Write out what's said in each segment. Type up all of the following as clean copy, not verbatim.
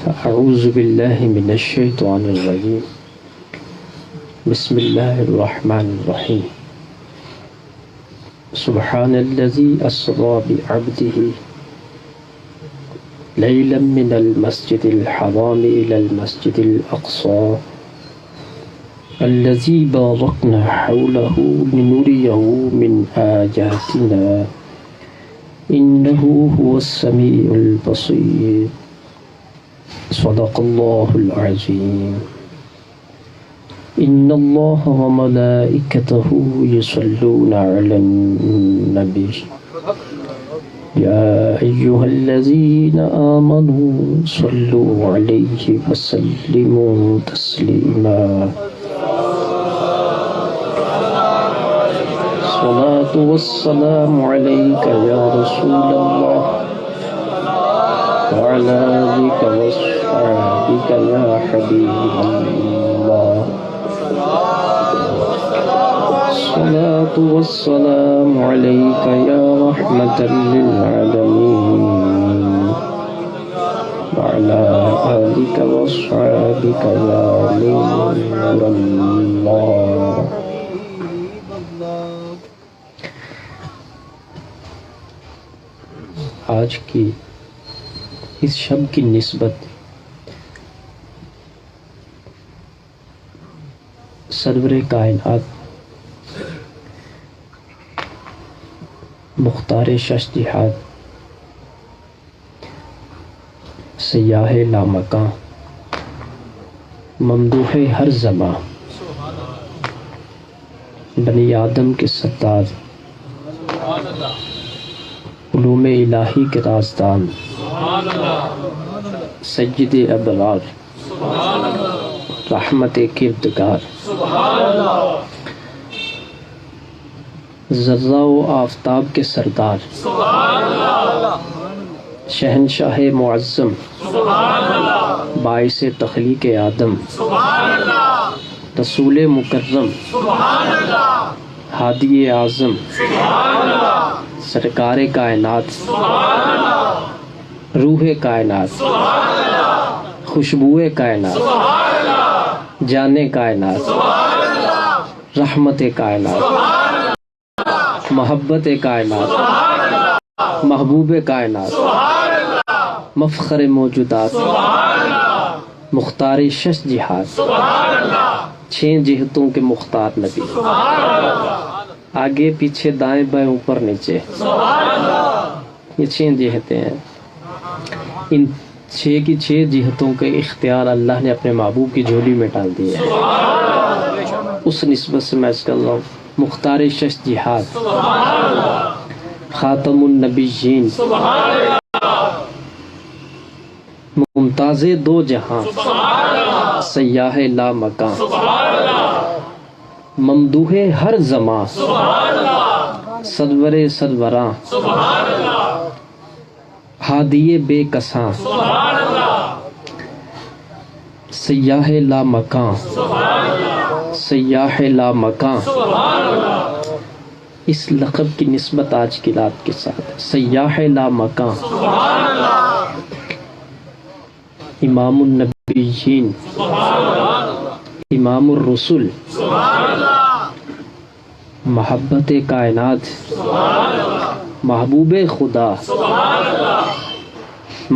اعوذ باللہ من الشیطان الرجیم بسم اللہ الرحمن الرحیم سبحان الذی اسری بعبدہ لیلا من المسجد الحرام الى المسجد الاقصى الذي باركنا حوله لنريه من آياتنا إنه هو السميع البصير صدق الله العظيم إن الله وملائكته يصلون على النبي يا أيها الذين آمنوا صلوا عليه وسلموا تسليما الصلاة والسلام عليك يا رسول الله وعلى آلك وصحبك يا حبيب الله الصلاة والسلام عليك يا رحمة للعالمين وعلى آلك وصحبك يا نور الله. آج کی اس شب کی نسبت سرور کائنات مختار شش جہاد سیاح لامکاں ممدوح ہر زماں بنی آدم کے سردار علوم الہی کے رازدان سید ابرار رحمت کردگار ذرہ و آفتاب کے سردار شہنشاہ معظم باعث تخلیق آدم رسول مکرم ہادی اعظم سرکار کائنات روح کائنات خوشبو کائنات جان کائنات رحمت کائنات محبت کائنات محبوب کائنات مفخر موجودات مختار شش جہاد 6 جہتوں کے مختار نبی آگے پیچھے دائیں بائیں اوپر نیچے یہ 6 جہتیں ہیں. ان 6 کی 6 جہتوں کے اختیار اللہ نے اپنے محبوب کی جھولی میں ڈال دیے ہیں. اس نسبت سے میں اس کر رہا ہوں مختار شش جہاد خاتم النبیین ممتاز 2 جہاں سیاح لا مکان ممدوح ہر زماں سرور سروراں ہادی بے کساں سیاح لا مکان سیاح لا مکان. اس لقب کی نسبت آج کی رات کے ساتھ سیاح لا مکان امام النبیین امام الرسل محبت کائنات محبوب خدا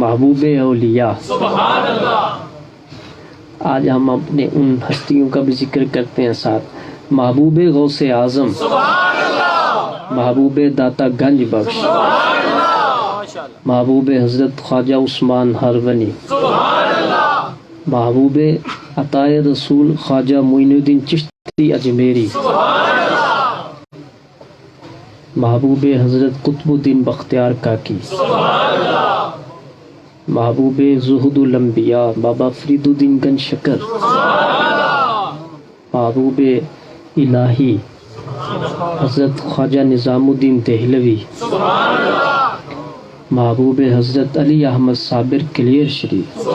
محبوب اولیاء. آج ہم اپنے ان ہستیوں کا بھی ذکر کرتے ہیں ساتھ محبوب غوث اعظم محبوب داتا گنج بخش محبوب حضرت خواجہ عثمان ہرونی محبوب عطائے رسول خواجہ معین الدین چشتی اجمیری محبوب حضرت قطب الدین بختیار کاکی محبوب زہد الانبیاء بابا فرید الدین گنج شکر محبوب الہی حضرت خواجہ نظام الدین دہلوی محبوب حضرت علی احمد صابر کلیر شریف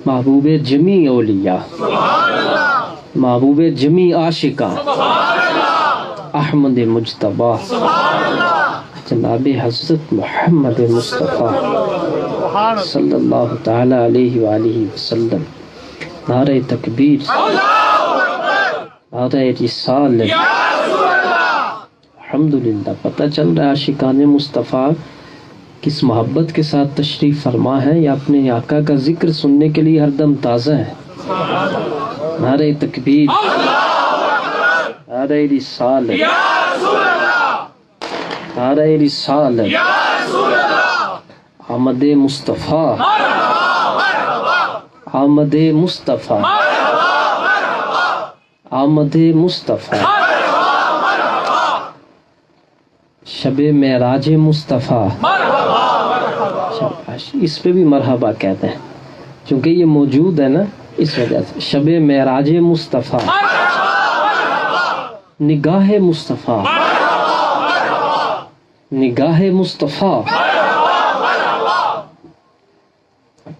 محبوب جمیع اولیاء محبوب جمیع عاشقاں احمد مجتبی جناب حضرت محمد مصطفیٰ صلی اللہ تعالی علیہ وآلہ وسلم. نعرہ تکبیر، نعرہ رسالت. الحمدللہ پتہ چل رہا ہے عاشقان مصطفیٰ کس محبت کے ساتھ تشریف فرما ہے، یا اپنے آقا کا ذکر سننے کے لیے ہر دم تازہ ہے. نعرہ تکبیر، نعرہ رسالت، نعرہ رسالت. آمد مصطفیٰ، آمد مصطفیٰ، آمد مصطفیٰ. شب معراج مصطفیٰ. شاباش، اس پہ بھی مرحبا کہتے ہیں چونکہ یہ موجود ہے نا، اس وجہ سے. شب معراج مصطفیٰ، نگاہ مصطفیٰ، نگاہ مصطفیٰ.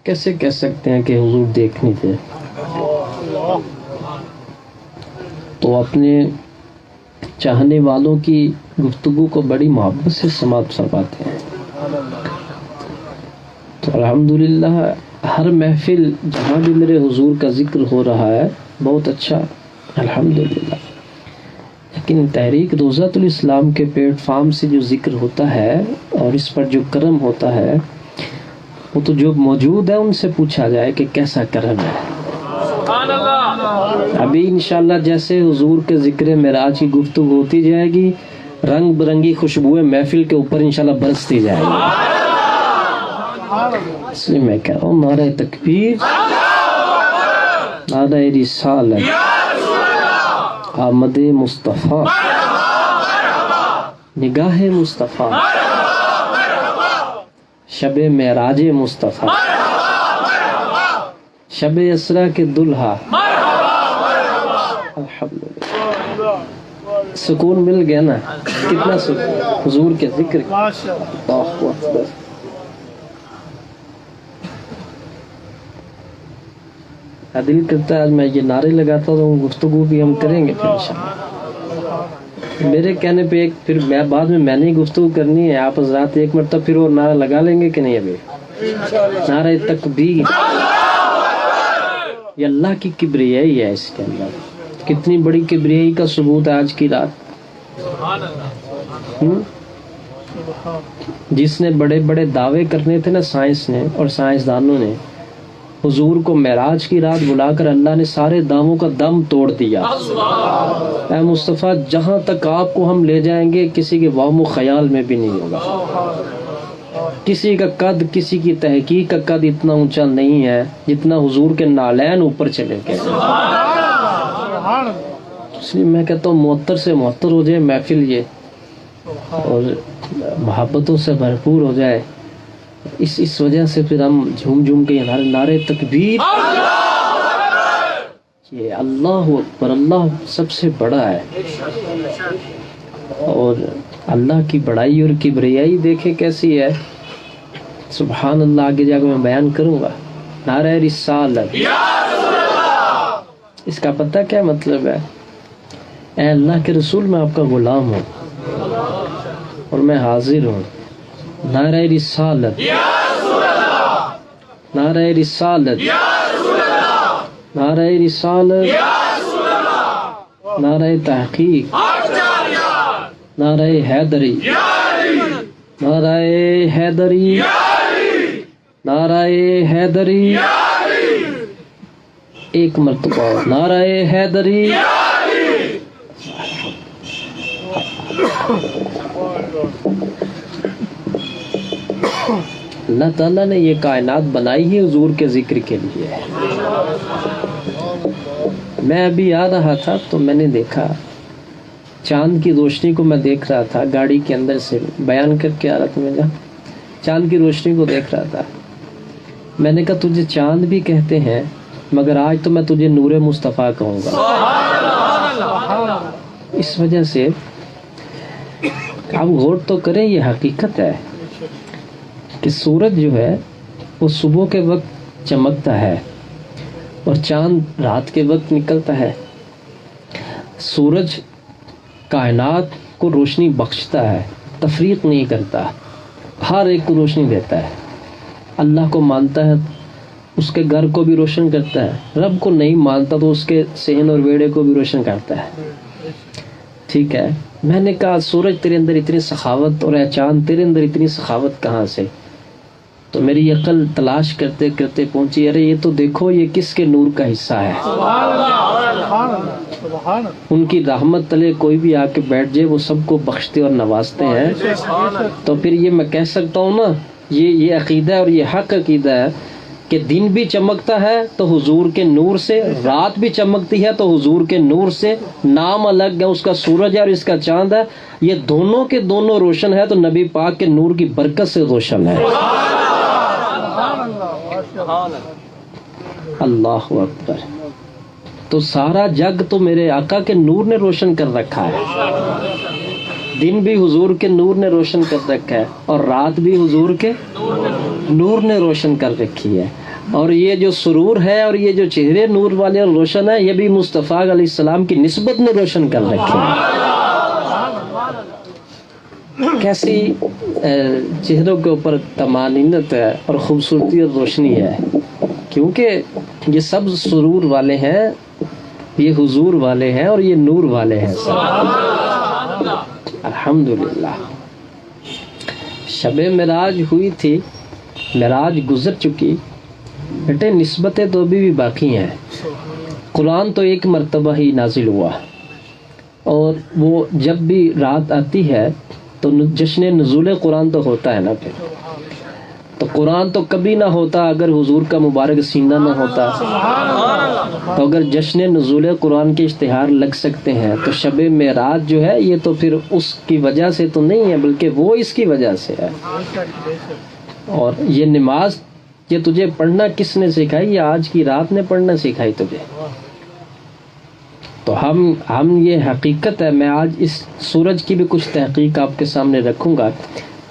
کیسے کہہ سکتے ہیں کہ حضور دیکھنے تھے؟ تو اپنے چاہنے والوں کی گفتگو کو بڑی محبت سے سماعت فرماتے ہیں. تو الحمدللہ ہر محفل جہاں بھی میرے حضور کا ذکر ہو رہا ہے بہت اچھا الحمدللہ. لیکن تحریک روضۃ الاسلام کے پلیٹ فارم سے جو ذکر ہوتا ہے اور اس پر جو کرم ہوتا ہے، وہ تو جو موجود ہے ان سے پوچھا جائے کہ کیسا کرم ہے. ابھی انشاءاللہ جیسے حضور کے ذکر معراج کی گفتگو ہوتی جائے گی، رنگ برنگی خوشبوئیں محفل کے اوپر انشاءاللہ برستی جائیں گی. اس لیے میں کہہ رہا ہوں نعرہ تکبیر، نعرہ رسالت، آمد مصطفیٰ، نگاہ مصطفیٰ، شب معراج مصطفیٰ، شب اسرا کے دلہا. الحمدللہ سکون مل گیا نا، کتنا سکون حضور کے ذکر. اللہ اکبر. دل کرتا ہے آج میں یہ نعرے لگاتا ہوں، گفتگو بھی ہم کریں گے پھر انشاءاللہ. میرے کہنے پہ ایک پھر میں بعد میں نے گفتگو کرنی ہے، آپ حضرات ایک مرتبہ پھر وہ نعرہ لگا لیں گے کہ نہیں؟ ابھی نعرہ تکبیر. یہ اللہ کی کبریائی ہے اس کے اندر. کتنی بڑی کبریائی کا ثبوت ہے آج کی رات. جس نے بڑے بڑے دعوے کرنے تھے نا سائنس نے اور سائنسدانوں نے، حضور کو معراج کی رات بلا کر اللہ نے سارے دعووں کا دم توڑ دیا. اے مصطفیٰ جہاں تک آپ کو ہم لے جائیں گے کسی کے وہم و خیال میں بھی نہیں ہوگا. کسی کا قد، کسی کی تحقیق کا قد اتنا اونچا نہیں ہے جتنا حضور کے نالین اوپر چلے گئے. اس لیے میں کہتا ہوں معطر سے معطر ہو جائے محفل یہ، اور محبتوں سے بھرپور ہو جائے. اس وجہ سے پھر ہم جھوم جھوم کے نعرے تکبیر. یہ اللہ اکبر، اللہ سب سے بڑا ہے. اور اللہ کی بڑائی اور کبریائی دیکھے کیسی ہے. سبحان اللہ، آگے جا کے میں بیان کروں گا. نعرہ رسالت، اس کا پتہ کیا مطلب ہے؟ اے اللہ کے رسول میں آپ کا غلام ہوں اور میں حاضر ہوں. نعرہ رسالت، نعرہ رسالت، نعرہ رسالت، نعرہ تحقیق، نعرہ حیدری، نعرہ حیدری، نعرہ حیدری. ایک مرتبہ نعرہ حیدری. اللہ تعالیٰ نے یہ کائنات بنائی ہے حضور کے ذکر کے لیے. میں ابھی آ رہا تھا تو میں نے دیکھا چاند کی روشنی کو. میں دیکھ رہا تھا گاڑی کے اندر سے بیان کر کے آ رہا تھا. میں چاند کی روشنی کو دیکھ رہا تھا. میں نے کہا تجھے چاند بھی کہتے ہیں مگر آج تو میں تجھے نور مصطفیٰ کہوں گا. اس وجہ سے آپ غور تو کریں، یہ حقیقت ہے کہ سورج جو ہے وہ صبح کے وقت چمکتا ہے اور چاند رات کے وقت نکلتا ہے. سورج کائنات کو روشنی بخشتا ہے، تفریق نہیں کرتا، ہر ایک کو روشنی دیتا ہے. اللہ کو مانتا ہے اس کے گھر کو بھی روشن کرتا ہے، رب کو نہیں مانتا تو اس کے صحن اور ویڑے کو بھی روشن کرتا ہے. ٹھیک ہے. میں نے کہا سورج تیرے اندر اتنی سخاوت اور اے چاند تیرے اندر اتنی سخاوت کہاں سے؟ تو میری عقل تلاش کرتے کرتے پہنچی، ارے یہ تو دیکھو یہ کس کے نور کا حصہ ہے. ان کی رحمت تلے کوئی بھی آ کے بیٹھ جائے وہ سب کو بخشتے اور نوازتے ہیں. تو پھر یہ میں کہہ سکتا ہوں نا، یہ عقیدہ ہے اور یہ حق عقیدہ ہے کہ دن بھی چمکتا ہے تو حضور کے نور سے، رات بھی چمکتی ہے تو حضور کے نور سے. نام الگ ہے، اس کا سورج ہے اور اس کا چاند ہے، یہ دونوں کے دونوں روشن ہے تو نبی پاک کے نور کی برکت سے روشن ہے. اللہ اکبر. تو سارا جگ تو میرے آقا کے نور نے روشن کر رکھا ہے. دن بھی حضور کے نور نے روشن کر رکھا ہے اور رات بھی حضور کے نور نے روشن کر رکھی ہے. اور یہ جو سرور ہے اور یہ جو چہرے نور والے اور روشن ہے، یہ بھی مصطفیٰ علیہ السلام کی نسبت نے روشن کر رکھے ہیں. کیسی چہروں کے اوپر طمانینت ہے اور خوبصورتی اور روشنی ہے، کیونکہ یہ سب سرور والے ہیں، یہ حضور والے ہیں اور یہ نور والے ہیں سب. الحمدللہ. شب معراج ہوئی تھی، معراج گزر چکی، بیٹے نسبتیں تو ابھی بھی باقی ہیں. قرآن تو ایک مرتبہ ہی نازل ہوا، اور وہ جب بھی رات آتی ہے تو جشن نزول قرآن تو ہوتا ہے نا. پھر تو قرآن تو کبھی نہ ہوتا اگر حضور کا مبارک سینہ نہ ہوتا. تو اگر جشن نزول قرآن کے اشتہار لگ سکتے ہیں تو شب معراج جو ہے یہ تو پھر اس کی وجہ سے تو نہیں ہے، بلکہ وہ اس کی وجہ سے ہے. اور یہ نماز یہ تجھے پڑھنا کس نے سکھائی؟ یہ آج کی رات نے پڑھنا سکھائی تجھے. تو ہم یہ حقیقت ہے. میں آج اس سورج کی بھی کچھ تحقیق آپ کے سامنے رکھوں گا.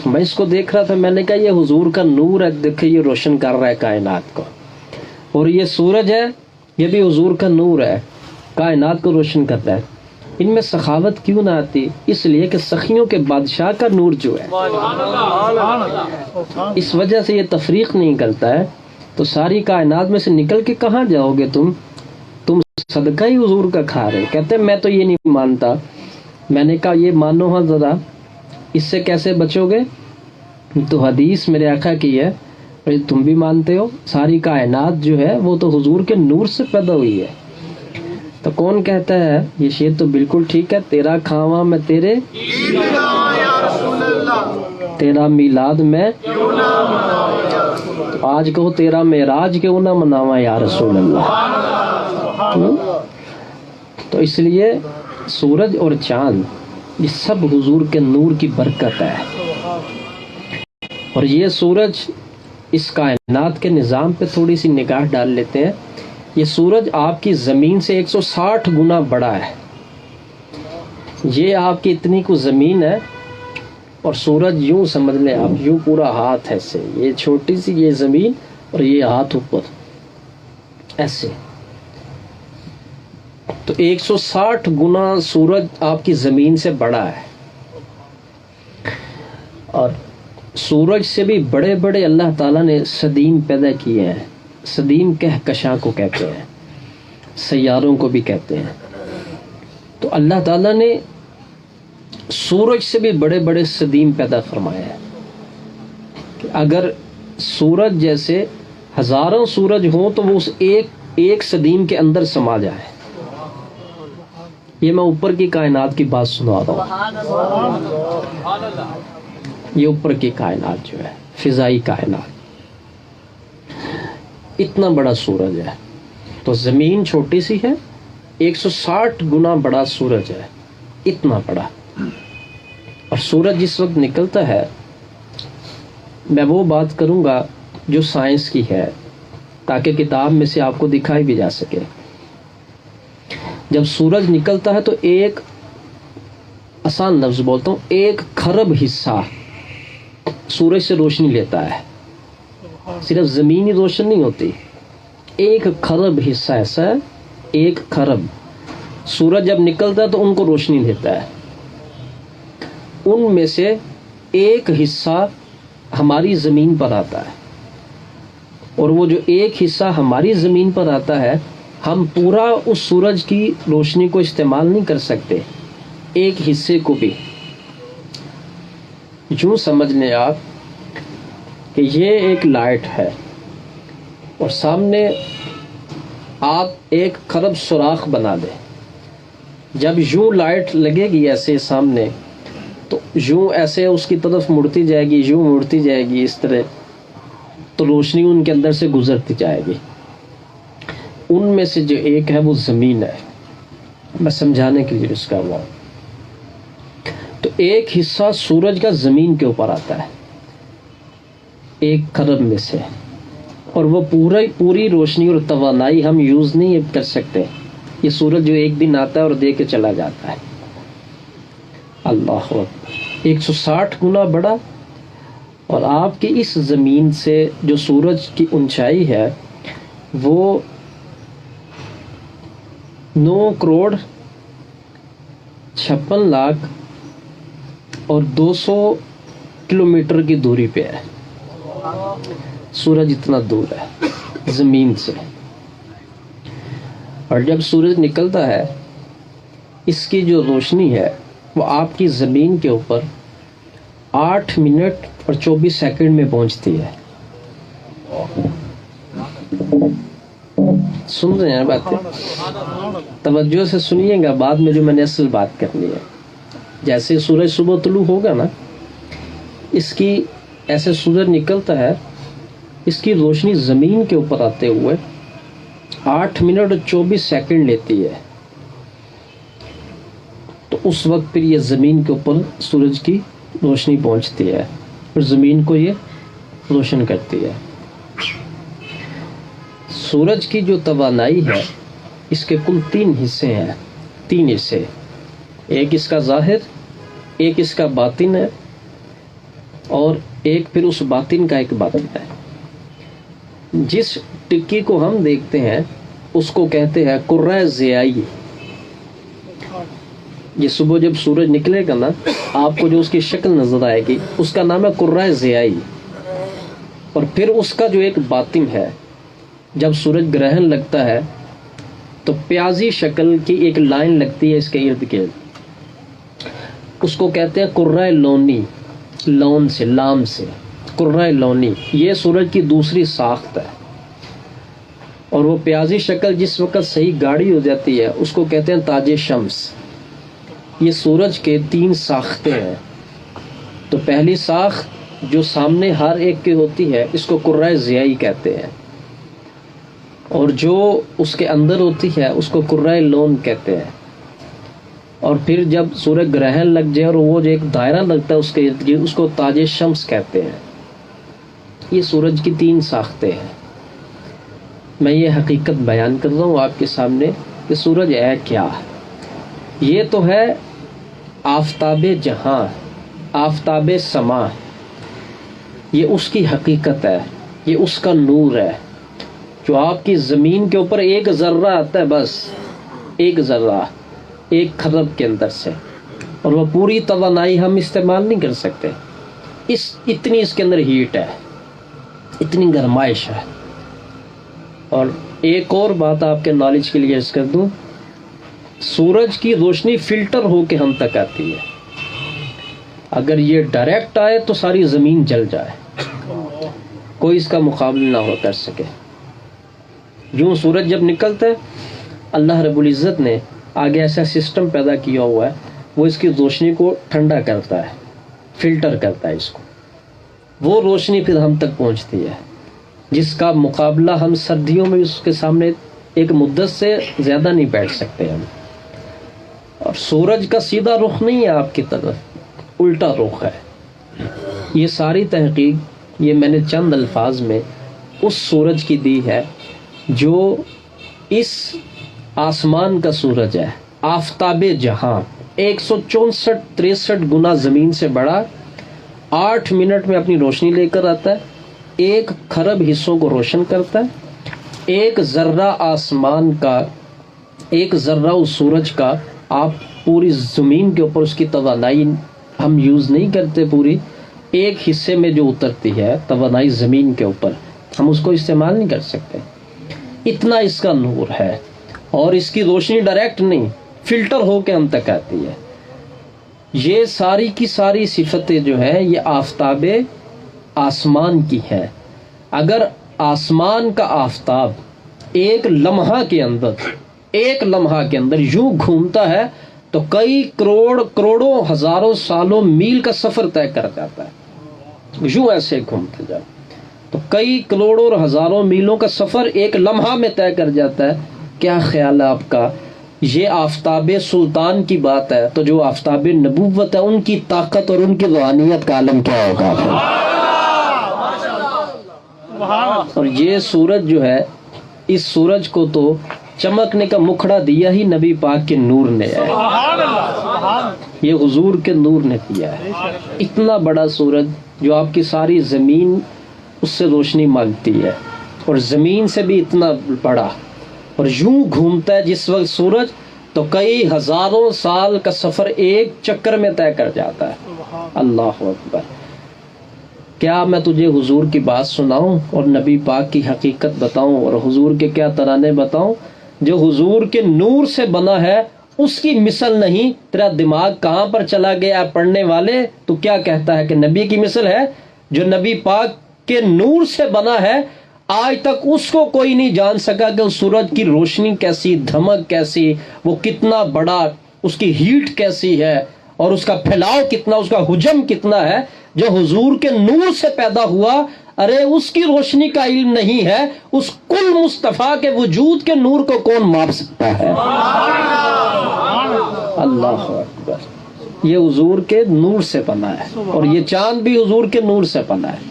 میں اس کو دیکھ رہا تھا، میں نے کہا یہ حضور کا نور ہے، دیکھیں یہ روشن کر رہا ہے کائنات کو. اور یہ سورج ہے، یہ بھی حضور کا نور ہے، کائنات کو روشن کرتا ہے. ان میں سخاوت کیوں نہ آتی؟ اس لیے کہ سخیوں کے بادشاہ کا نور جو ہے، اس وجہ سے یہ تفریق نہیں کرتا ہے. تو ساری کائنات میں سے نکل کے کہاں جاؤ گے تم صدقہ ہی حضور کا کھا رہے. کہتے ہیں میں تو یہ نہیں مانتا. میں نے کہا یہ مانو ہاں ذرا، اس سے کیسے بچو گے؟ تو حدیث میرے آقا کی ہے، اور تم بھی مانتے ہو، ساری کائنات جو ہے وہ تو حضور کے نور سے پیدا ہوئی ہے. تو کون کہتا ہے یہ شعر تو بالکل ٹھیک ہے، تیرا کھاواں میں تیرے، تیرا میلاد میں، آج کہو تیرا معراج کیوں نہ مناواں یا رسول اللہ. تو اس لیے سورج اور چاند یہ سب حضور کے نور کی برکت ہے. اور یہ سورج اس کائنات کے نظام پہ تھوڑی سی نگاہ ڈال لیتے ہیں. یہ سورج آپ کی زمین سے 160 گنا بڑا ہے. یہ آپ کی اتنی کو زمین ہے اور سورج یوں سمجھ لیں آپ، یوں پورا ہاتھ ایسے، یہ چھوٹی سی یہ زمین اور یہ ہاتھ اوپر ایسے. تو 160 گنا سورج آپ کی زمین سے بڑا ہے. اور سورج سے بھی بڑے بڑے اللہ تعالیٰ نے سدیم پیدا کیے ہیں. سدیم کہکشاں کو کہتے ہیں، سیاروں کو بھی کہتے ہیں. تو اللہ تعالیٰ نے سورج سے بھی بڑے بڑے سدیم پیدا فرمایا ہے. کہ اگر سورج جیسے ہزاروں سورج ہوں تو وہ اس ایک سدیم کے اندر سما جائے. یہ میں اوپر کی کائنات کی بات سنا رہا ہوں. یہ اوپر کی کائنات جو ہے، فضائی کائنات، اتنا بڑا سورج ہے. تو زمین چھوٹی سی ہے، 160 گنا بڑا سورج ہے، اتنا بڑا. اور سورج جس وقت نکلتا ہے، میں وہ بات کروں گا جو سائنس کی ہے تاکہ کتاب میں سے آپ کو دکھائی بھی جا سکے. جب سورج نکلتا ہے تو ایک آسان لفظ بولتا ہوں، 1 کھرب حصہ سورج سے روشنی لیتا ہے. صرف زمینی روشن نہیں ہوتی، 1 کھرب حصہ ایسا ہے، 1 کھرب سورج جب نکلتا ہے تو ان کو روشنی دیتا ہے. ان میں سے 1 حصہ ہماری زمین پر آتا ہے. اور وہ جو ایک حصہ ہماری زمین پر آتا ہے ہم پورا اس سورج کی روشنی کو استعمال نہیں کر سکتے، ایک حصے کو بھی۔ یوں سمجھ لیں آپ کہ یہ ایک لائٹ ہے اور سامنے آپ ایک خرب سوراخ بنا دیں، جب یوں لائٹ لگے گی ایسے سامنے تو یوں ایسے اس کی طرف مڑتی جائے گی، یوں مڑتی جائے گی اس طرح، تو روشنی ان کے اندر سے گزرتی جائے گی۔ ان میں سے جو ایک ہے وہ زمین ہے، میں سمجھانے کے لیے اس کا ہوا۔ تو ایک حصہ سورج کا زمین کے اوپر آتا ہے ایک خرب میں سے، اور وہ پوری روشنی اور توانائی ہم یوز نہیں کر سکتے۔ یہ سورج جو ایک دن آتا ہے اور دے کے چلا جاتا ہے، اللہ اکبر، 160 گنا بڑا۔ اور آپ کی اس زمین سے جو سورج کی اونچائی ہے وہ 9,56,0200 کلومیٹر کی دوری پہ ہے۔ سورج اتنا دور ہے زمین سے، اور جب سورج نکلتا ہے اس کی جو روشنی ہے وہ آپ کی زمین کے اوپر 8 منٹ اور 24 سیکنڈ میں پہنچتی ہے۔ سن رہے ہیں باتیں؟ توجہ سے سنیے گا، بعد میں جو میں نے اصل بات کرنی ہے۔ جیسے سورج صبح طلوع ہوگا نا، اس کی ایسے سورج نکلتا ہے، اس کی روشنی زمین کے اوپر آتے ہوئے 8 منٹ اور 24 سیکنڈ لیتی ہے، تو اس وقت پھر یہ زمین کے اوپر سورج کی روشنی پہنچتی ہے اور زمین کو یہ روشن کرتی ہے۔ سورج کی جو توانائی ہے اس کے کل 3 حصے ہیں، 3 حصے، ایک اس کا ظاہر، ایک اس کا باطن ہے، اور ایک پھر اس باطن کا ایک باطن ہے۔ جس ٹکی کو ہم دیکھتے ہیں اس کو کہتے ہیں کرۂ ضیائی۔ یہ صبح جب سورج نکلے گا نا، آپ کو جو اس کی شکل نظر آئے گی اس کا نام ہے کرۂ ضیائی۔ اور پھر اس کا جو ایک باطن ہے، جب سورج گرہن لگتا ہے تو پیازی شکل کی ایک لائن لگتی ہے اس کے ارد گرد، اس کو کہتے ہیں کرۂ لونی، لون سے، لام سے، کرۂ لونی۔ یہ سورج کی دوسری ساخت ہے، اور وہ پیازی شکل جس وقت صحیح گاڑی ہو جاتی ہے اس کو کہتے ہیں تاج شمس۔ یہ سورج کے 3 ساختیں ہیں۔ تو پہلی ساخت جو سامنے ہر ایک کی ہوتی ہے اس کو کرۂ ضیائی کہتے ہیں، اور جو اس کے اندر ہوتی ہے اس کو کرۂ لون کہتے ہیں۔ اور پھر جب سورج گرہن لگ جائے اور وہ جو ایک دائرہ لگتا ہے اس کے ارد گرد، اس کو تاج شمس کہتے ہیں۔ یہ سورج کی 3 ساختیں ہیں۔ میں یہ حقیقت بیان کر رہا ہوں آپ کے سامنے کہ سورج ہے کیا۔ یہ تو ہے آفتاب جہاں، آفتاب سما، یہ اس کی حقیقت ہے، یہ اس کا نور ہے جو آپ کی زمین کے اوپر ایک ذرہ آتا ہے، بس ایک ذرہ، ایک خرب کے اندر سے، اور وہ پوری توانائی ہم استعمال نہیں کر سکتے۔ اتنی اس کے اندر ہیٹ ہے، اتنی گرمائش ہے۔ اور ایک اور بات آپ کے نالج کے لیے عرض کر دوں، سورج کی روشنی فلٹر ہو کے ہم تک آتی ہے۔ اگر یہ ڈائریکٹ آئے تو ساری زمین جل جائے، کوئی اس کا مقابلہ نہ ہو کر سکے۔ یوں سورج جب نکلتا ہے، اللہ رب العزت نے آگے ایسا سسٹم پیدا کیا ہوا ہے، وہ اس کی روشنی کو ٹھنڈا کرتا ہے، فلٹر کرتا ہے اس کو، وہ روشنی پھر ہم تک پہنچتی ہے، جس کا مقابلہ ہم سردیوں میں اس کے سامنے ایک مدت سے زیادہ نہیں بیٹھ سکتے ہم۔ اور سورج کا سیدھا رخ نہیں ہے آپ کی طرف، الٹا رخ ہے۔ یہ ساری تحقیق یہ میں نے چند الفاظ میں اس سورج کی دی ہے جو اس آسمان کا سورج ہے، آفتاب جہاں، 164-63 گنا زمین سے بڑا، 8 منٹ میں اپنی روشنی لے کر آتا ہے، 1 خرب حصوں کو روشن کرتا ہے، 1 ذرہ آسمان کا، 1 ذرہ اس سورج کا آپ پوری زمین کے اوپر اس کی توانائی ہم یوز نہیں کرتے، پوری 1 حصے میں جو اترتی ہے توانائی زمین کے اوپر، ہم اس کو استعمال نہیں کر سکتے. اتنا اس کا نور ہے اور اس کی روشنی ڈائریکٹ نہیں فلٹر ہو کے ہم تک آتی ہے. یہ ساری کی ساری صفتیں جو ہیں یہ آفتاب آسمان کی ہیں. اگر آسمان کا آفتاب ایک لمحہ کے اندر یوں گھومتا ہے تو کئی کروڑوں ہزاروں سالوں میل کا سفر طے کر جاتا ہے. یوں ایسے گھومتے جائے تو کئی کروڑوں اور ہزاروں میلوں کا سفر ایک لمحہ میں طے کر جاتا ہے. کیا خیال ہے آپ کا؟ یہ آفتاب سلطان کی بات ہے تو جو آفتاب نبوت ہے ان کی طاقت اور ان کی روحانیت کا عالم کیا ہوگا؟ اور یہ سورج جو ہے، اس سورج کو تو چمکنے کا مکھڑا دیا ہی نبی پاک کے نور نے ہے. یہ حضور کے نور نے دیا ہے. اتنا بڑا سورج جو آپ کی ساری زمین اس سے روشنی مانگتی ہے، اور زمین سے بھی اتنا بڑا، اور یوں گھومتا ہے جس وقت سورج تو کئی ہزاروں سال کا سفر ایک چکر میں طے کر جاتا ہے. اللہ اکبر. کیا میں تجھے حضور کی بات سناؤں اور نبی پاک کی حقیقت بتاؤں اور حضور کے کیا ترانے بتاؤں؟ جو حضور کے نور سے بنا ہے اس کی مثل نہیں. تیرا دماغ کہاں پر چلا گیا پڑھنے والے؟ تو کیا کہتا ہے کہ نبی کی مثل ہے؟ جو نبی پاک کے نور سے بنا ہے آج تک اس کو کوئی نہیں جان سکا کہ اس سورج کی روشنی کیسی، دھمک کیسی، وہ کتنا بڑا، اس کی ہیٹ کیسی ہے اور اس کا پھیلاؤ کتنا، اس کا حجم کتنا ہے. جو حضور کے نور سے پیدا ہوا، ارے اس کی روشنی کا علم نہیں ہے، اس کل مصطفیٰ کے وجود کے نور کو کون ماپ سکتا ہے؟ اللہ اکبر. یہ حضور کے نور سے بنا ہے اور یہ چاند بھی حضور کے نور سے بنا ہے.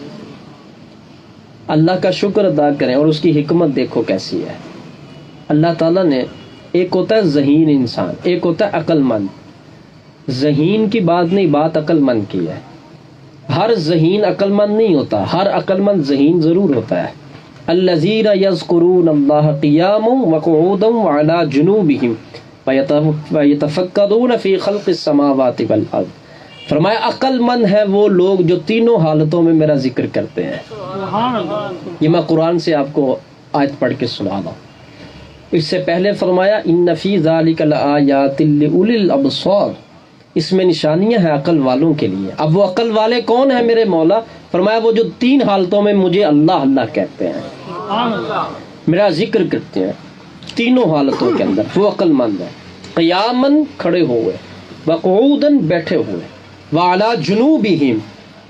اللہ کا شکر ادا کریں اور اس کی حکمت دیکھو کیسی ہے. اللہ تعالیٰ نے، ایک ہوتا ہے ذہین انسان، ایک ہوتا ہے عقل مند. ذہین کی بات نہیں، بات عقل مند کی ہے. ہر ذہین عقل مند نہیں ہوتا، ہر عقل مند ذہین ضرور ہوتا ہے. الذین یذکرون اللہ قیاما وقعودا وعلی جنوبہم ویتفکرون فی خلق السماوات والارض. فرمایا عقل مند ہے وہ لوگ جو تینوں حالتوں میں میرا ذکر کرتے ہیں. یہ میں قرآن سے آپ کو آیت پڑھ کے سنا رہا ہوں. اس سے پہلے فرمایا ان فی ذلک لآیات لأولی الابصار. اس میں نشانیاں ہیں عقل والوں کے لیے. اب وہ عقل والے کون ہیں میرے مولا؟ فرمایا وہ جو تین حالتوں میں مجھے اللہ اللہ کہتے ہیں، میرا ذکر کرتے ہیں تینوں حالتوں کے اندر، وہ عقل مند ہے. قیامن کھڑے ہوئے، وقعودن بیٹھے ہوئے، وعلی جنوبہم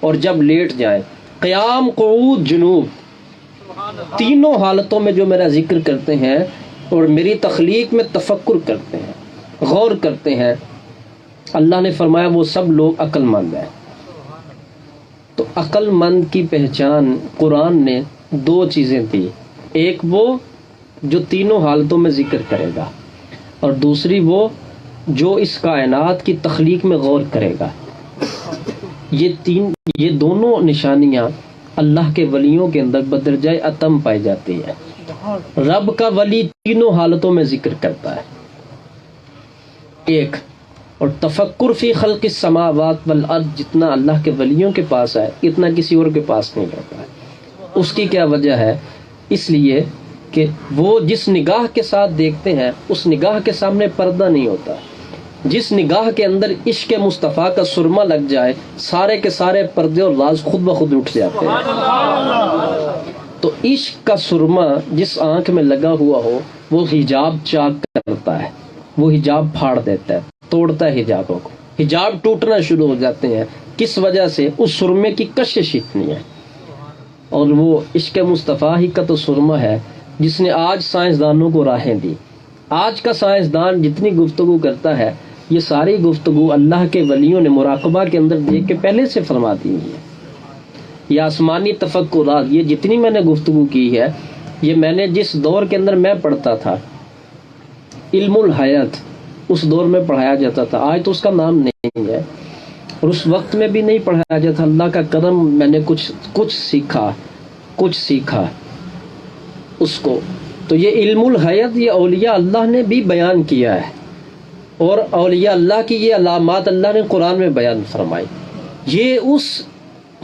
اور جب لیٹ جائیں. قیام، قعود، جنوب، تینوں حالتوں میں جو میرا ذکر کرتے ہیں اور میری تخلیق میں تفکر کرتے ہیں، غور کرتے ہیں. اللہ نے فرمایا وہ سب لوگ عقل مند ہیں. تو عقل مند کی پہچان قرآن نے دو چیزیں دی. ایک وہ جو تینوں حالتوں میں ذکر کرے گا، اور دوسری وہ جو اس کائنات کی تخلیق میں غور کرے گا. یہ دونوں نشانیاں اللہ کے ولیوں کے اندر بدرجہ اتم پائی جاتی ہیں. رب کا ولی تینوں حالتوں میں ذکر کرتا ہے. ایک، اور تفکر فی خلق السماوات والارض جتنا اللہ کے ولیوں کے پاس ہے اتنا کسی اور کے پاس نہیں ہوتا ہے. اس کی کیا وجہ ہے؟ اس لیے کہ وہ جس نگاہ کے ساتھ دیکھتے ہیں اس نگاہ کے سامنے پردہ نہیں ہوتا. جس نگاہ کے اندر عشق مصطفیٰ کا سرما لگ جائے سارے کے سارے پردے اور راز خود بخود اٹھ جاتے ہیں. تو عشق کا سرما جس آنکھ میں لگا ہوا ہو وہ حجاب چاک کرتا ہے، وہ حجاب پھاڑ دیتا ہے، توڑتا ہے حجابوں کو. حجاب ٹوٹنا شروع ہو جاتے ہیں. کس وجہ سے؟ اس سرمے کی کشش اتنی ہے. اور وہ عشق مصطفیٰ ہی کا تو سرما ہے جس نے آج سائنسدانوں کو راہیں دی. آج کا سائنسدان جتنی گفتگو کرتا ہے یہ ساری گفتگو اللہ کے ولیوں نے مراقبہ کے اندر دیکھ کے پہلے سے فرما دی ہے. یہ آسمانی تفکرات، یہ جتنی میں نے گفتگو کی ہے یہ میں نے جس دور کے اندر میں پڑھتا تھا، علم الحیات، اس دور میں پڑھایا جاتا تھا. آج تو اس کا نام نہیں ہے اور اس وقت میں بھی نہیں پڑھایا جاتا. اللہ کا کرم، میں نے کچھ سیکھا اس کو. تو یہ علم الحیات یہ اولیاء اللہ نے بھی بیان کیا ہے، اور اولیاء اللہ کی یہ علامات اللہ نے قرآن میں بیان فرمائی. یہ اس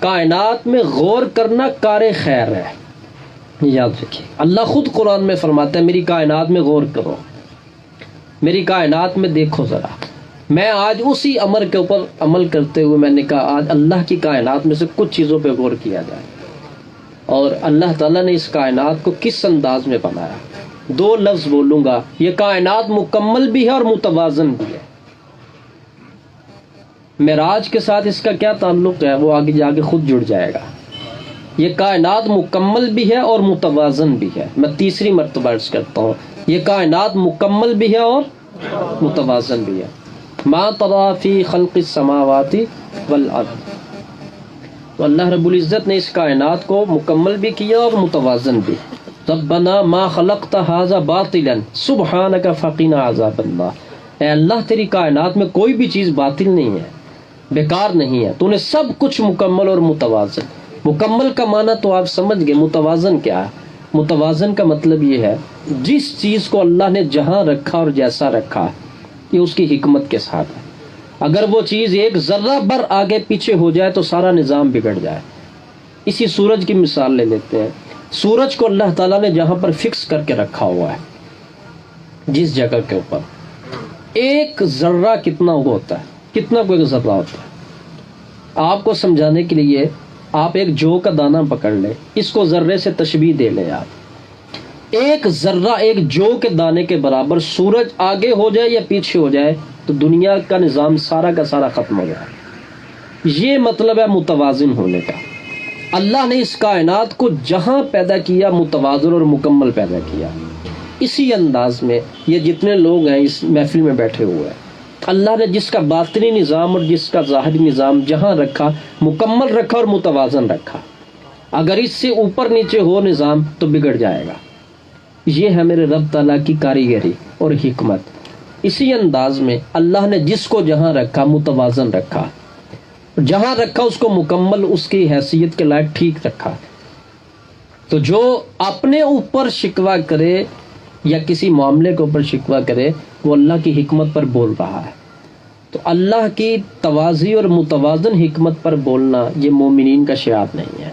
کائنات میں غور کرنا کار خیر ہے، یاد رکھیے۔ اللہ خود قرآن میں فرماتا ہے میری کائنات میں غور کرو، میری کائنات میں دیکھو ذرا۔ میں آج اسی امر کے اوپر عمل کرتے ہوئے میں نے کہا آج اللہ کی کائنات میں سے کچھ چیزوں پہ غور کیا جائے، اور اللہ تعالیٰ نے اس کائنات کو کس انداز میں بنایا۔ دو لفظ بولوں گا، یہ کائنات مکمل بھی ہے اور متوازن بھی ہے۔ معراج کے ساتھ اس کا کیا تعلق ہے وہ آگے جا کے خود جڑ جائے گا۔ یہ کائنات مکمل بھی ہے اور متوازن بھی ہے۔ میں تیسری مرتبہ عرض کرتا ہوں، یہ کائنات مکمل بھی ہے اور متوازن بھی ہے۔ ما تری فی خلق السماوات والارض، تو اللہ رب العزت نے اس کائنات کو مکمل بھی کیا اور متوازن بھی۔ ربنا ما خلقت ھذا باطلا سبحانک فقنا عذاب النار، اے اللہ تیری کائنات میں کوئی بھی چیز باطل نہیں ہے، بیکار نہیں ہے، تو نے سب کچھ مکمل اور متوازن۔ مکمل کا معنی تو آپ سمجھ گئے، متوازن کیا ہے؟ متوازن کا مطلب یہ ہے جس چیز کو اللہ نے جہاں رکھا اور جیسا رکھا یہ اس کی حکمت کے ساتھ ہے۔ اگر وہ چیز ایک ذرہ بر آگے پیچھے ہو جائے تو سارا نظام بگڑ جائے۔ اسی سورج کی مثال لے لیتے ہیں۔ سورج کو اللہ تعالیٰ نے جہاں پر فکس کر کے رکھا ہوا ہے، جس جگہ کے اوپر، ایک ذرہ کتنا ہوتا ہے، کتنا کوئی ذرہ ہوتا ہے؟ آپ کو سمجھانے کے لیے آپ ایک جو کا دانہ پکڑ لیں، اس کو ذرے سے تشبیہ دے لیں آپ، ایک ذرہ ایک جو کے دانے کے برابر سورج آگے ہو جائے یا پیچھے ہو جائے تو دنیا کا نظام سارا کا سارا ختم ہو جائے۔ یہ مطلب ہے متوازن ہونے کا۔ اللہ نے اس کائنات کو جہاں پیدا کیا متوازن اور مکمل پیدا کیا۔ اسی انداز میں یہ جتنے لوگ ہیں اس محفل میں بیٹھے ہوئے ہیں، اللہ نے جس کا باطنی نظام اور جس کا ظاہری نظام جہاں رکھا مکمل رکھا اور متوازن رکھا۔ اگر اس سے اوپر نیچے ہو نظام تو بگڑ جائے گا۔ یہ ہے میرے رب تعالیٰ کی کاریگری اور حکمت۔ اسی انداز میں اللہ نے جس کو جہاں رکھا متوازن رکھا، جہاں رکھا اس کو مکمل اس کی حیثیت کے لائق ٹھیک رکھا۔ تو جو اپنے اوپر شکوہ کرے یا کسی معاملے کے اوپر شکوہ کرے وہ اللہ کی حکمت پر بول رہا ہے۔ تو اللہ کی توازی اور متوازن حکمت پر بولنا یہ مومنین کا شعار نہیں ہے۔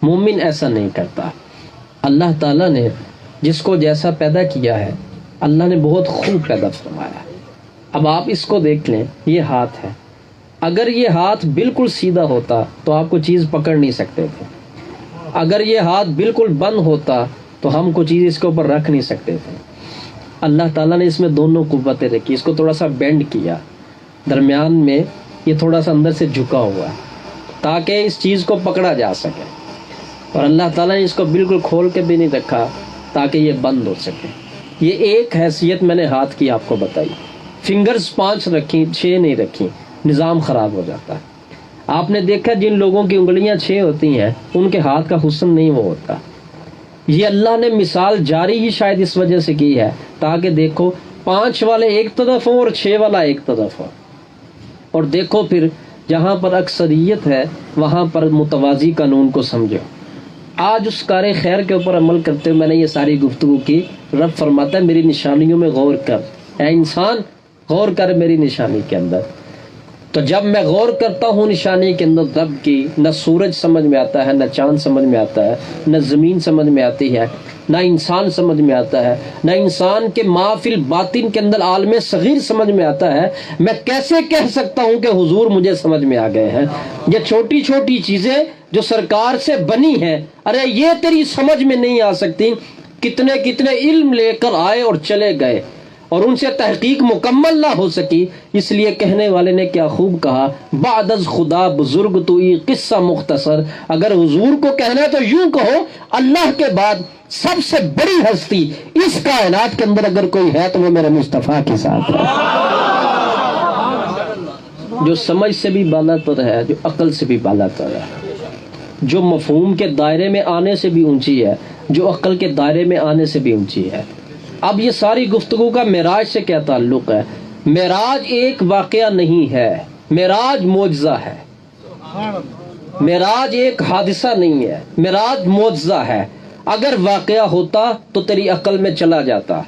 مومن ایسا نہیں کرتا۔ اللہ تعالیٰ نے جس کو جیسا پیدا کیا ہے اللہ نے بہت خوب پیدا فرمایا۔ اب آپ اس کو دیکھ لیں، یہ ہاتھ ہے، اگر یہ ہاتھ بالکل سیدھا ہوتا تو آپ کو چیز پکڑ نہیں سکتے تھے، اگر یہ ہاتھ بالکل بند ہوتا تو ہم کو چیز اس کے اوپر رکھ نہیں سکتے تھے۔ اللہ تعالیٰ نے اس میں دونوں قوتیں رکھی، اس کو تھوڑا سا بینڈ کیا، درمیان میں یہ تھوڑا سا اندر سے جھکا ہوا ہے تاکہ اس چیز کو پکڑا جا سکے، اور اللہ تعالیٰ نے اس کو بالکل کھول کے بھی نہیں رکھا تاکہ یہ بند ہو سکے۔ یہ ایک حیثیت میں نے ہاتھ کی آپ کو بتائی۔ فنگرز 5 رکھیں، 6 نہیں رکھیں، نظام خراب ہو جاتا ہے۔ آپ نے دیکھا جن لوگوں کی انگلیاں 6 ہوتی ہیں ان کے ہاتھ کا حسن نہیں وہ ہوتا۔ یہ اللہ نے مثال جاری ہی شاید اس وجہ سے کی ہے تاکہ دیکھو 5 والے ایک طرف ہوں اور 6 والا ایک طرف ہو، اور دیکھو پھر جہاں پر اکثریت ہے وہاں پر متوازی قانون کو سمجھو۔ آج اس کار خیر کے اوپر عمل کرتے ہوئے میں نے یہ ساری گفتگو کی۔ رب فرماتا ہے میری نشانیوں میں غور کر، اے انسان غور کر میری نشانی کے اندر۔ تو جب میں غور کرتا ہوں نشانی کے اندر رب کی، نہ سورج سمجھ میں آتا ہے، نہ چاند سمجھ میں آتا ہے، نہ زمین سمجھ میں آتی ہے، نہ انسان سمجھ میں آتا ہے، نہ انسان کے ما فی الباطن کے اندر عالم صغیر سمجھ میں آتا ہے، میں کیسے کہہ سکتا ہوں کہ حضور مجھے سمجھ میں آ گئے ہیں؟ یہ چھوٹی چھوٹی چیزیں جو سرکار سے بنی ہیں، ارے یہ تیری سمجھ میں نہیں آ سکتی۔ کتنے کتنے علم لے کر آئے اور چلے گئے اور ان سے تحقیق مکمل نہ ہو سکی، اس لیے کہنے والے نے کیا خوب کہا، بعد از خدا بزرگ تو یہ قصہ مختصر۔ اگر حضور کو کہنا ہے تو یوں کہو، اللہ کے بعد سب سے بڑی ہستی اس کائنات کے اندر اگر کوئی ہے تو وہ میرے مصطفیٰ کے ساتھ ہے، جو سمجھ سے بھی بالا تر ہے، جو عقل سے بھی بالا تر ہے، جو مفہوم کے دائرے میں آنے سے بھی اونچی ہے، جو عقل کے دائرے میں آنے سے بھی اونچی ہے۔ اب یہ ساری گفتگو کا معراج سے کیا تعلق ہے؟ معراج ایک واقعہ نہیں ہے، معراج معجزہ ہے۔ معراج ایک حادثہ نہیں ہے، معراج معجزہ ہے۔ اگر واقعہ ہوتا تو تیری عقل میں چلا جاتا۔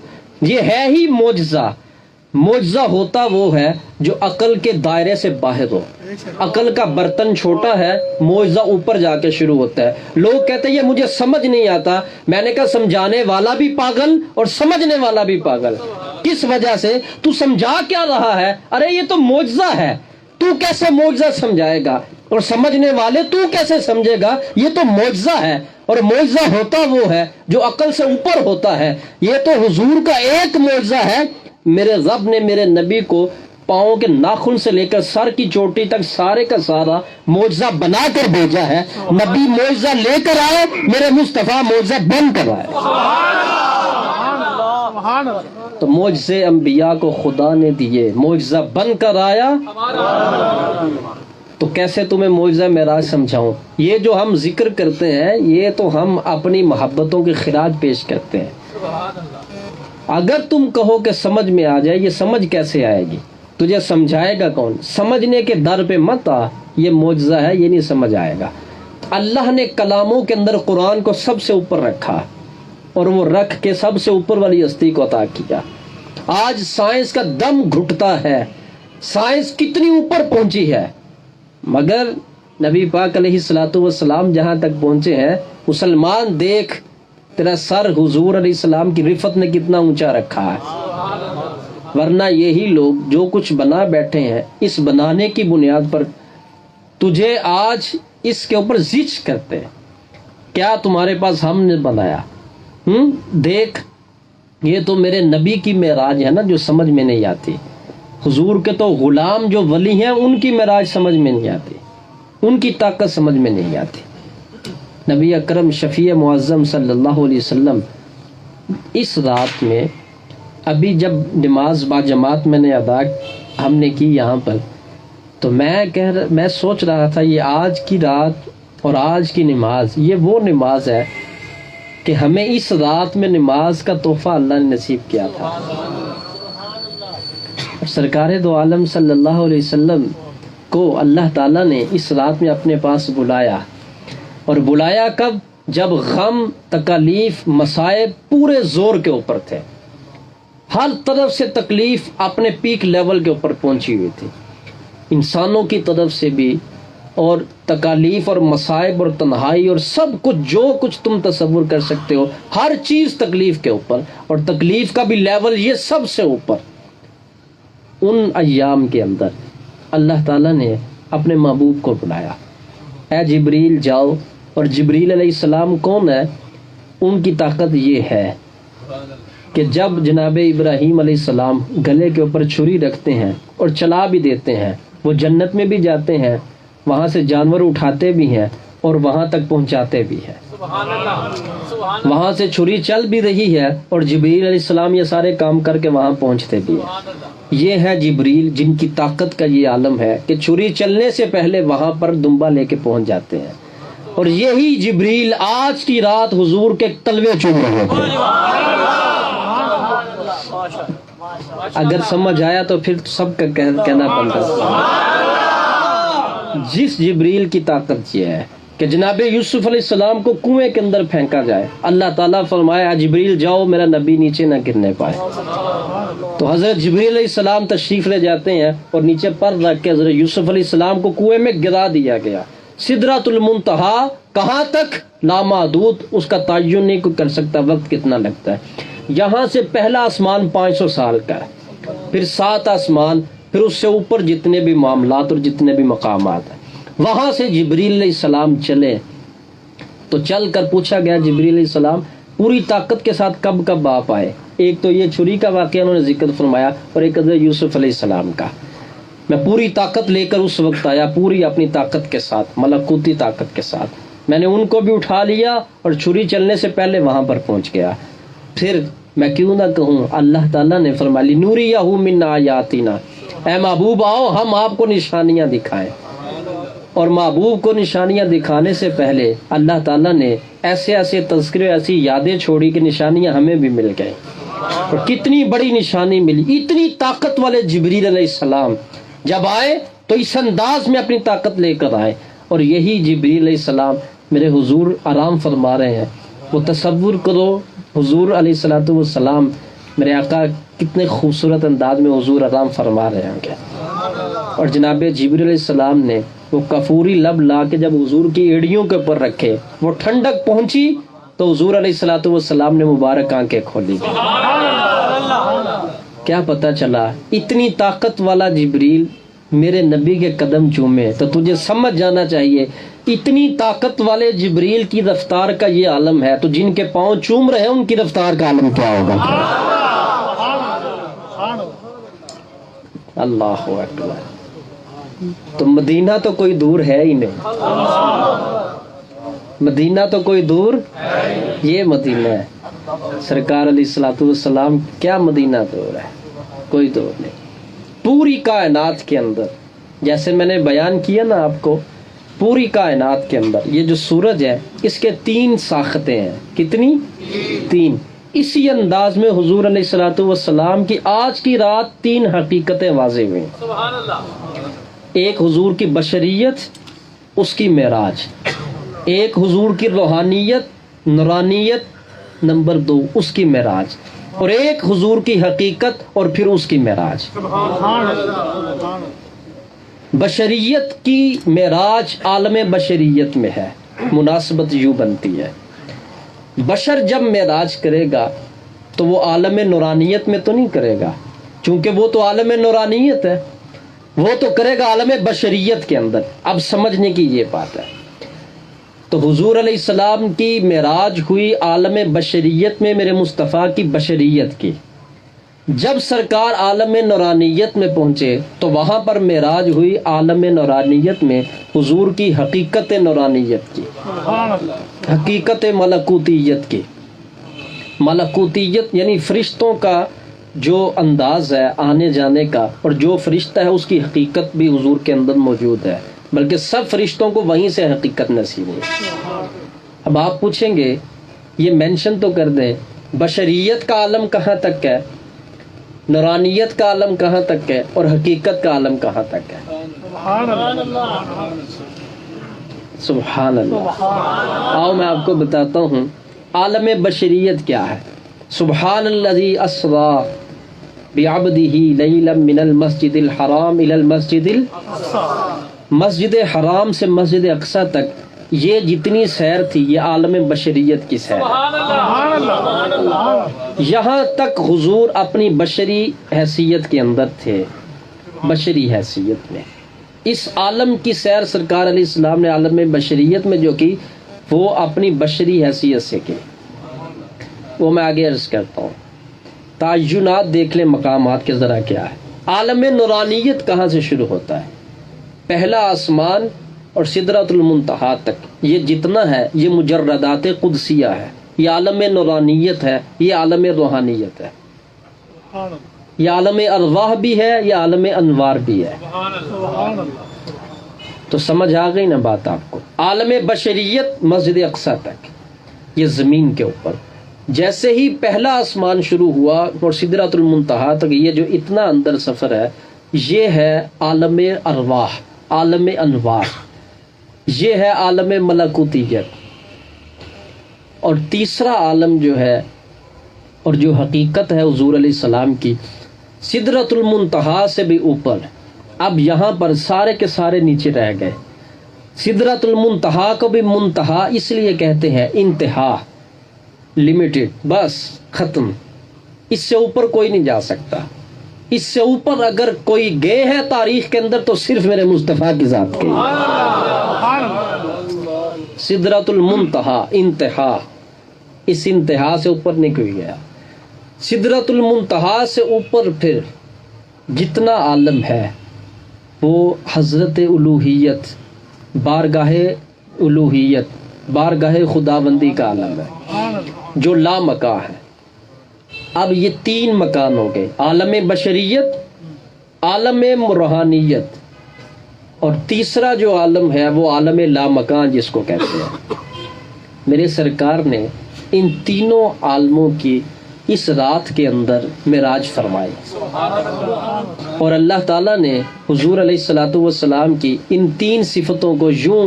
یہ ہے ہی معجزہ، معجزہ ہوتا وہ ہے جو عقل کے دائرے سے باہر ہو. عقل کا برتن چھوٹا ہے، معجزہ اوپر جا کے شروع ہوتا ہے. لوگ کہتے ہیں یہ مجھے سمجھ نہیں آتا. میں نے کہا سمجھانے والا بھی پاگل اور سمجھنے والا بھی پاگل. کس وجہ سے؟ تو سمجھا کیا رہا ہے؟ ارے یہ تو معجزہ ہے، تو کیسے معجزہ سمجھائے گا؟ اور سمجھنے والے تو کیسے سمجھے گا؟ یہ تو معجزہ ہے. اور معجزہ ہوتا وہ ہے جو عقل سے اوپر ہوتا ہے. یہ تو حضور کا ایک معجزہ ہے. میرے رب نے میرے نبی کو پاؤں کے ناخن سے لے کر سر کی چوٹی تک سارے کا سارا معجزہ بنا کر بھیجا ہے. نبی معجزہ لے کر آئے، میرے مصطفیٰ معجزہ بن کر آئے. تو معجزے انبیاء کو خدا نے دیے، معجزہ بن کر آیا. تو کیسے تمہیں معجزہ معراج سمجھاؤں؟ یہ جو ہم ذکر کرتے ہیں یہ تو ہم اپنی محبتوں کی خراج پیش کرتے ہیں. اگر تم کہو کہ سمجھ میں آ جائے، یہ سمجھ کیسے آئے گی؟ تجھے سمجھائے گا کون؟ سمجھنے کے در پہ مت آ، یہ معجزہ ہے، یہ نہیں سمجھ آئے گا. اللہ نے کلاموں کے اندر قرآن کو سب سے اوپر رکھا اور وہ رکھ کے سب سے اوپر والی ہستی کو عطا کیا. آج سائنس کا دم گھٹتا ہے، سائنس کتنی اوپر پہنچی ہے، مگر نبی پاک علیہ الصلوۃ والسلام جہاں تک پہنچے ہیں، مسلمان دیکھ تیرا سر حضور علیہ السلام کی رفت نے کتنا اونچا رکھا ہے. ورنہ یہی لوگ جو کچھ بنا بیٹھے ہیں، اس بنانے کی بنیاد پر تجھے آج اس کے اوپر زج کرتے ہیں. کیا تمہارے پاس ہم نے بنایا؟ دیکھ یہ تو میرے نبی کی معراج ہے نا جو سمجھ میں نہیں آتی. حضور کے تو غلام جو ولی ہیں ان کی معراج سمجھ میں نہیں آتی، ان کی طاقت سمجھ میں نہیں آتی. نبی اکرم شفیع معظم صلی اللہ علیہ وسلم اس رات میں، ابھی جب نماز با جماعت میں نے ادا ہم نے کی یہاں پر، تو میں سوچ رہا تھا یہ آج کی رات اور آج کی نماز یہ وہ نماز ہے کہ ہمیں اس رات میں نماز کا تحفہ اللہ نے نصیب کیا تھا. سرکار دو عالم صلی اللہ علیہ وسلم کو اللہ تعالیٰ نے اس رات میں اپنے پاس بلایا. اور بلایا کب؟ جب غم، تکالیف، مصائب پورے زور کے اوپر تھے. ہر طرف سے تکلیف اپنے پیک لیول کے اوپر پہنچی ہوئی تھی، انسانوں کی طرف سے بھی، اور تکالیف اور مصائب اور تنہائی اور سب کچھ جو کچھ تم تصور کر سکتے ہو، ہر چیز تکلیف کے اوپر، اور تکلیف کا بھی لیول یہ سب سے اوپر. ان ایام کے اندر اللہ تعالیٰ نے اپنے محبوب کو بلایا، اے جبریل جاؤ. اور جبریل علیہ السلام کون ہے؟ ان کی طاقت یہ ہے کہ جب جناب ابراہیم علیہ السلام گلے کے اوپر چھری رکھتے ہیں اور چلا بھی دیتے ہیں، وہ جنت میں بھی جاتے ہیں، وہاں سے جانور اٹھاتے بھی ہیں اور وہاں تک پہنچاتے بھی ہیں. وہاں سے چھری چل بھی رہی ہے اور جبریل علیہ السلام یہ سارے کام کر کے وہاں پہنچتے بھی ہیں. یہ ہے جبریل جن کی طاقت کا یہ عالم ہے کہ چھری چلنے سے پہلے وہاں پر دمبا لے کے پہنچ جاتے ہیں. اور یہی جبریل آج کی رات حضور کے تلوے چوم رہے تھے. اگر سمجھ آیا تو پھر سب کا کہنا بنتا. جس جبریل کی طاقت یہ ہے کہ جناب یوسف علیہ السلام کو کنویں کے اندر پھینکا جائے، اللہ تعالیٰ فرمایا جبریل جاؤ میرا نبی نیچے نہ گرنے پائے. تو حضرت جبریل علیہ السلام تشریف لے جاتے ہیں اور نیچے پر رکھ کے حضرت یوسف علیہ السلام کو کنویں میں گرا دیا گیا. سدرۃ المنتہا کہاں تک؟ لامحدود، اس کا تعین نہیں کوئی کر سکتا وقت کتنا لگتا ہے. یہاں سے پہلا آسمان 500 سال کا ہے، پھر 7 آسمان، پھر اس سے اوپر جتنے بھی معاملات اور جتنے بھی مقامات ہیں. وہاں سے جبریل علیہ السلام چلے تو چل کر پوچھا گیا جبریل علیہ السلام پوری طاقت کے ساتھ کب کب آپ آئے؟ ایک تو یہ چھری کا واقعہ انہوں نے ذکر فرمایا اور ایک حضرت یوسف علیہ السلام کا. میں پوری طاقت لے کر اس وقت آیا، پوری اپنی طاقت کے ساتھ، ملکوتی طاقت کے ساتھ. میں نے ان کو بھی اٹھا لیا اور چھری چلنے سے پہلے وہاں پر پہنچ گیا. پھر میں کیوں نہ کہوں، اللہ تعالیٰ نے فرمایا لِنُرِيَهُ مِنْ آیَاتِنَا، اے محبوب آؤ ہم آپ کو نشانیاں دکھائیں. اور محبوب کو نشانیاں دکھانے سے پہلے اللہ تعالیٰ نے ایسے ایسے تذکرے، ایسی یادیں چھوڑی کہ نشانیاں ہمیں بھی مل گئیں. اور کتنی بڑی نشانی ملی. اتنی طاقت والے جبریل علیہ السلام جب آئے تو اس انداز میں اپنی طاقت لے کر آئے. اور یہی جبریل علیہ السلام میرے حضور آرام فرما رہے ہیں. وہ تصور کرو حضور علیہ السلام میرے آقا کتنے خوبصورت انداز میں حضور آرام فرما رہے ہیں کیا. اور جناب جبریل علیہ السلام نے وہ کفوری لب لا کے جب حضور کی ایڑیوں کے اوپر رکھے، وہ ٹھنڈک پہنچی تو حضور علیہ السلام نے مبارک آنکھیں کھولی. کیا پتہ چلا اتنی طاقت والا جبریل میرے نبی کے قدم چومے تو تجھے سمجھ جانا چاہیے اتنی طاقت والے جبریل کی رفتار کا یہ عالم ہے، تو جن کے پاؤں چوم رہے ہیں ان کی رفتار کا عالم کیا ہوگا. اللہ اکبر. تو مدینہ تو کوئی دور ہے ہی نہیں، مدینہ تو کوئی دور، یہ مدینہ ہے. سرکار علیہ السلام کیا مدینہ دور ہے، کوئی دور نہیں. پوری کائنات کے اندر جیسے میں نے بیان کیا نا آپ کو، پوری کائنات کے اندر یہ جو سورج ہے اس کے 3 ساختیں ہیں. کتنی؟ 3. اسی انداز میں حضور علیہ السلام کی آج کی رات 3 حقیقتیں واضح ہوئی. ایک حضور کی بشریت، اس کی معراج. ایک حضور کی روحانیت، نورانیت، نمبر 2 اس کی معراج. اور ایک حضور کی حقیقت اور پھر اس کی معراج. بشریت کی معراج عالم بشریت میں ہے. مناسبت یوں بنتی ہے، بشر جب معراج کرے گا تو وہ عالم نورانیت میں تو نہیں کرے گا، چونکہ وہ تو عالم نورانیت ہے، وہ تو کرے گا عالم بشریت کے اندر. اب سمجھنے کی یہ بات ہے. تو حضور علیہ السلام کی معراج ہوئی عالم بشریت میں، میرے مصطفیٰ کی بشریت کی. جب سرکار عالم نورانیت میں پہنچے تو وہاں پر معراج ہوئی عالم نورانیت میں حضور کی حقیقت نورانیت کی، حقیقت ملکوتیت کی. ملکوتیت یعنی فرشتوں کا جو انداز ہے آنے جانے کا، اور جو فرشتہ ہے اس کی حقیقت بھی حضور کے اندر موجود ہے، بلکہ سب فرشتوں کو وہیں سے حقیقت نصیب ہوئی. اب آپ پوچھیں گے یہ مینشن تو کر دیں بشریت کا عالم کہاں تک ہے، نورانیت کا عالم کہاں تک ہے، اور حقیقت کا عالم کہاں تک ہے. سبحان اللہ. آؤ میں آپ کو بتاتا ہوں عالم بشریت کیا ہے. سبحان الذی اسری بعبدہ لیلا من المسجد الحرام الی المسجد مسجد حرام سے مسجد اقصی تک یہ جتنی سیر تھی یہ عالم بشریت کی سیر. یہاں تک حضور اپنی بشری حیثیت کے اندر تھے، بشری حیثیت میں. اس عالم کی سیر سرکار علیہ السلام نے عالم بشریت میں جو کی وہ اپنی بشری حیثیت سے کی. وہ میں آگے عرض کرتا ہوں. تعینات دیکھ لیں مقامات کے ذرا کیا ہے. عالم نورانیت کہاں سے شروع ہوتا ہے؟ پہلا آسمان اور سدرۃ المنتہا تک یہ جتنا ہے یہ مجردات قدسیہ ہے، یہ عالم نورانیت ہے، یہ عالم روحانیت ہے، یہ عالم ارواح بھی ہے، یہ عالم انوار بھی ہے. تو سمجھ آ گئی نا بات آپ کو. عالم بشریت مسجد اقصی تک یہ زمین کے اوپر. جیسے ہی پہلا آسمان شروع ہوا اور سدرۃ المنتہا تک یہ جو اتنا اندر سفر ہے یہ ہے عالم ارواح، عالم انوار، یہ ہے عالم ملکوتیت. اور تیسرا عالم جو ہے اور جو حقیقت ہے حضور علیہ السلام کی سدرۃ المنتہا سے بھی اوپر. اب یہاں پر سارے کے سارے نیچے رہ گئے. سدرۃ المنتہا کو بھی منتہا اس لیے کہتے ہیں انتہا، لمیٹڈ، بس ختم. اس سے اوپر کوئی نہیں جا سکتا. اس سے اوپر اگر کوئی گئے ہے تاریخ کے اندر تو صرف میرے مصطفیٰ کی ذات گئی. سدرۃ المنتہا انتہا، اس انتہا سے اوپر نہیں کوئی گیا. سدرۃ المنتہا سے اوپر پھر جتنا عالم ہے وہ حضرت الوہیت، بارگاہ الوہیت، بارگاہ خداوندی کا عالم ہے جو لا مکاں ہے. اب یہ 3 مکان ہو گئے، عالم بشریت، عالم روحانیت، اور تیسرا جو عالم ہے وہ عالم لا مکان جس کو کہتے ہیں. میرے سرکار نے ان تینوں عالموں کی اس رات کے اندر معراج فرمائی، اور اللہ تعالیٰ نے حضور علیہ السلام کی ان 3 صفتوں کو یوں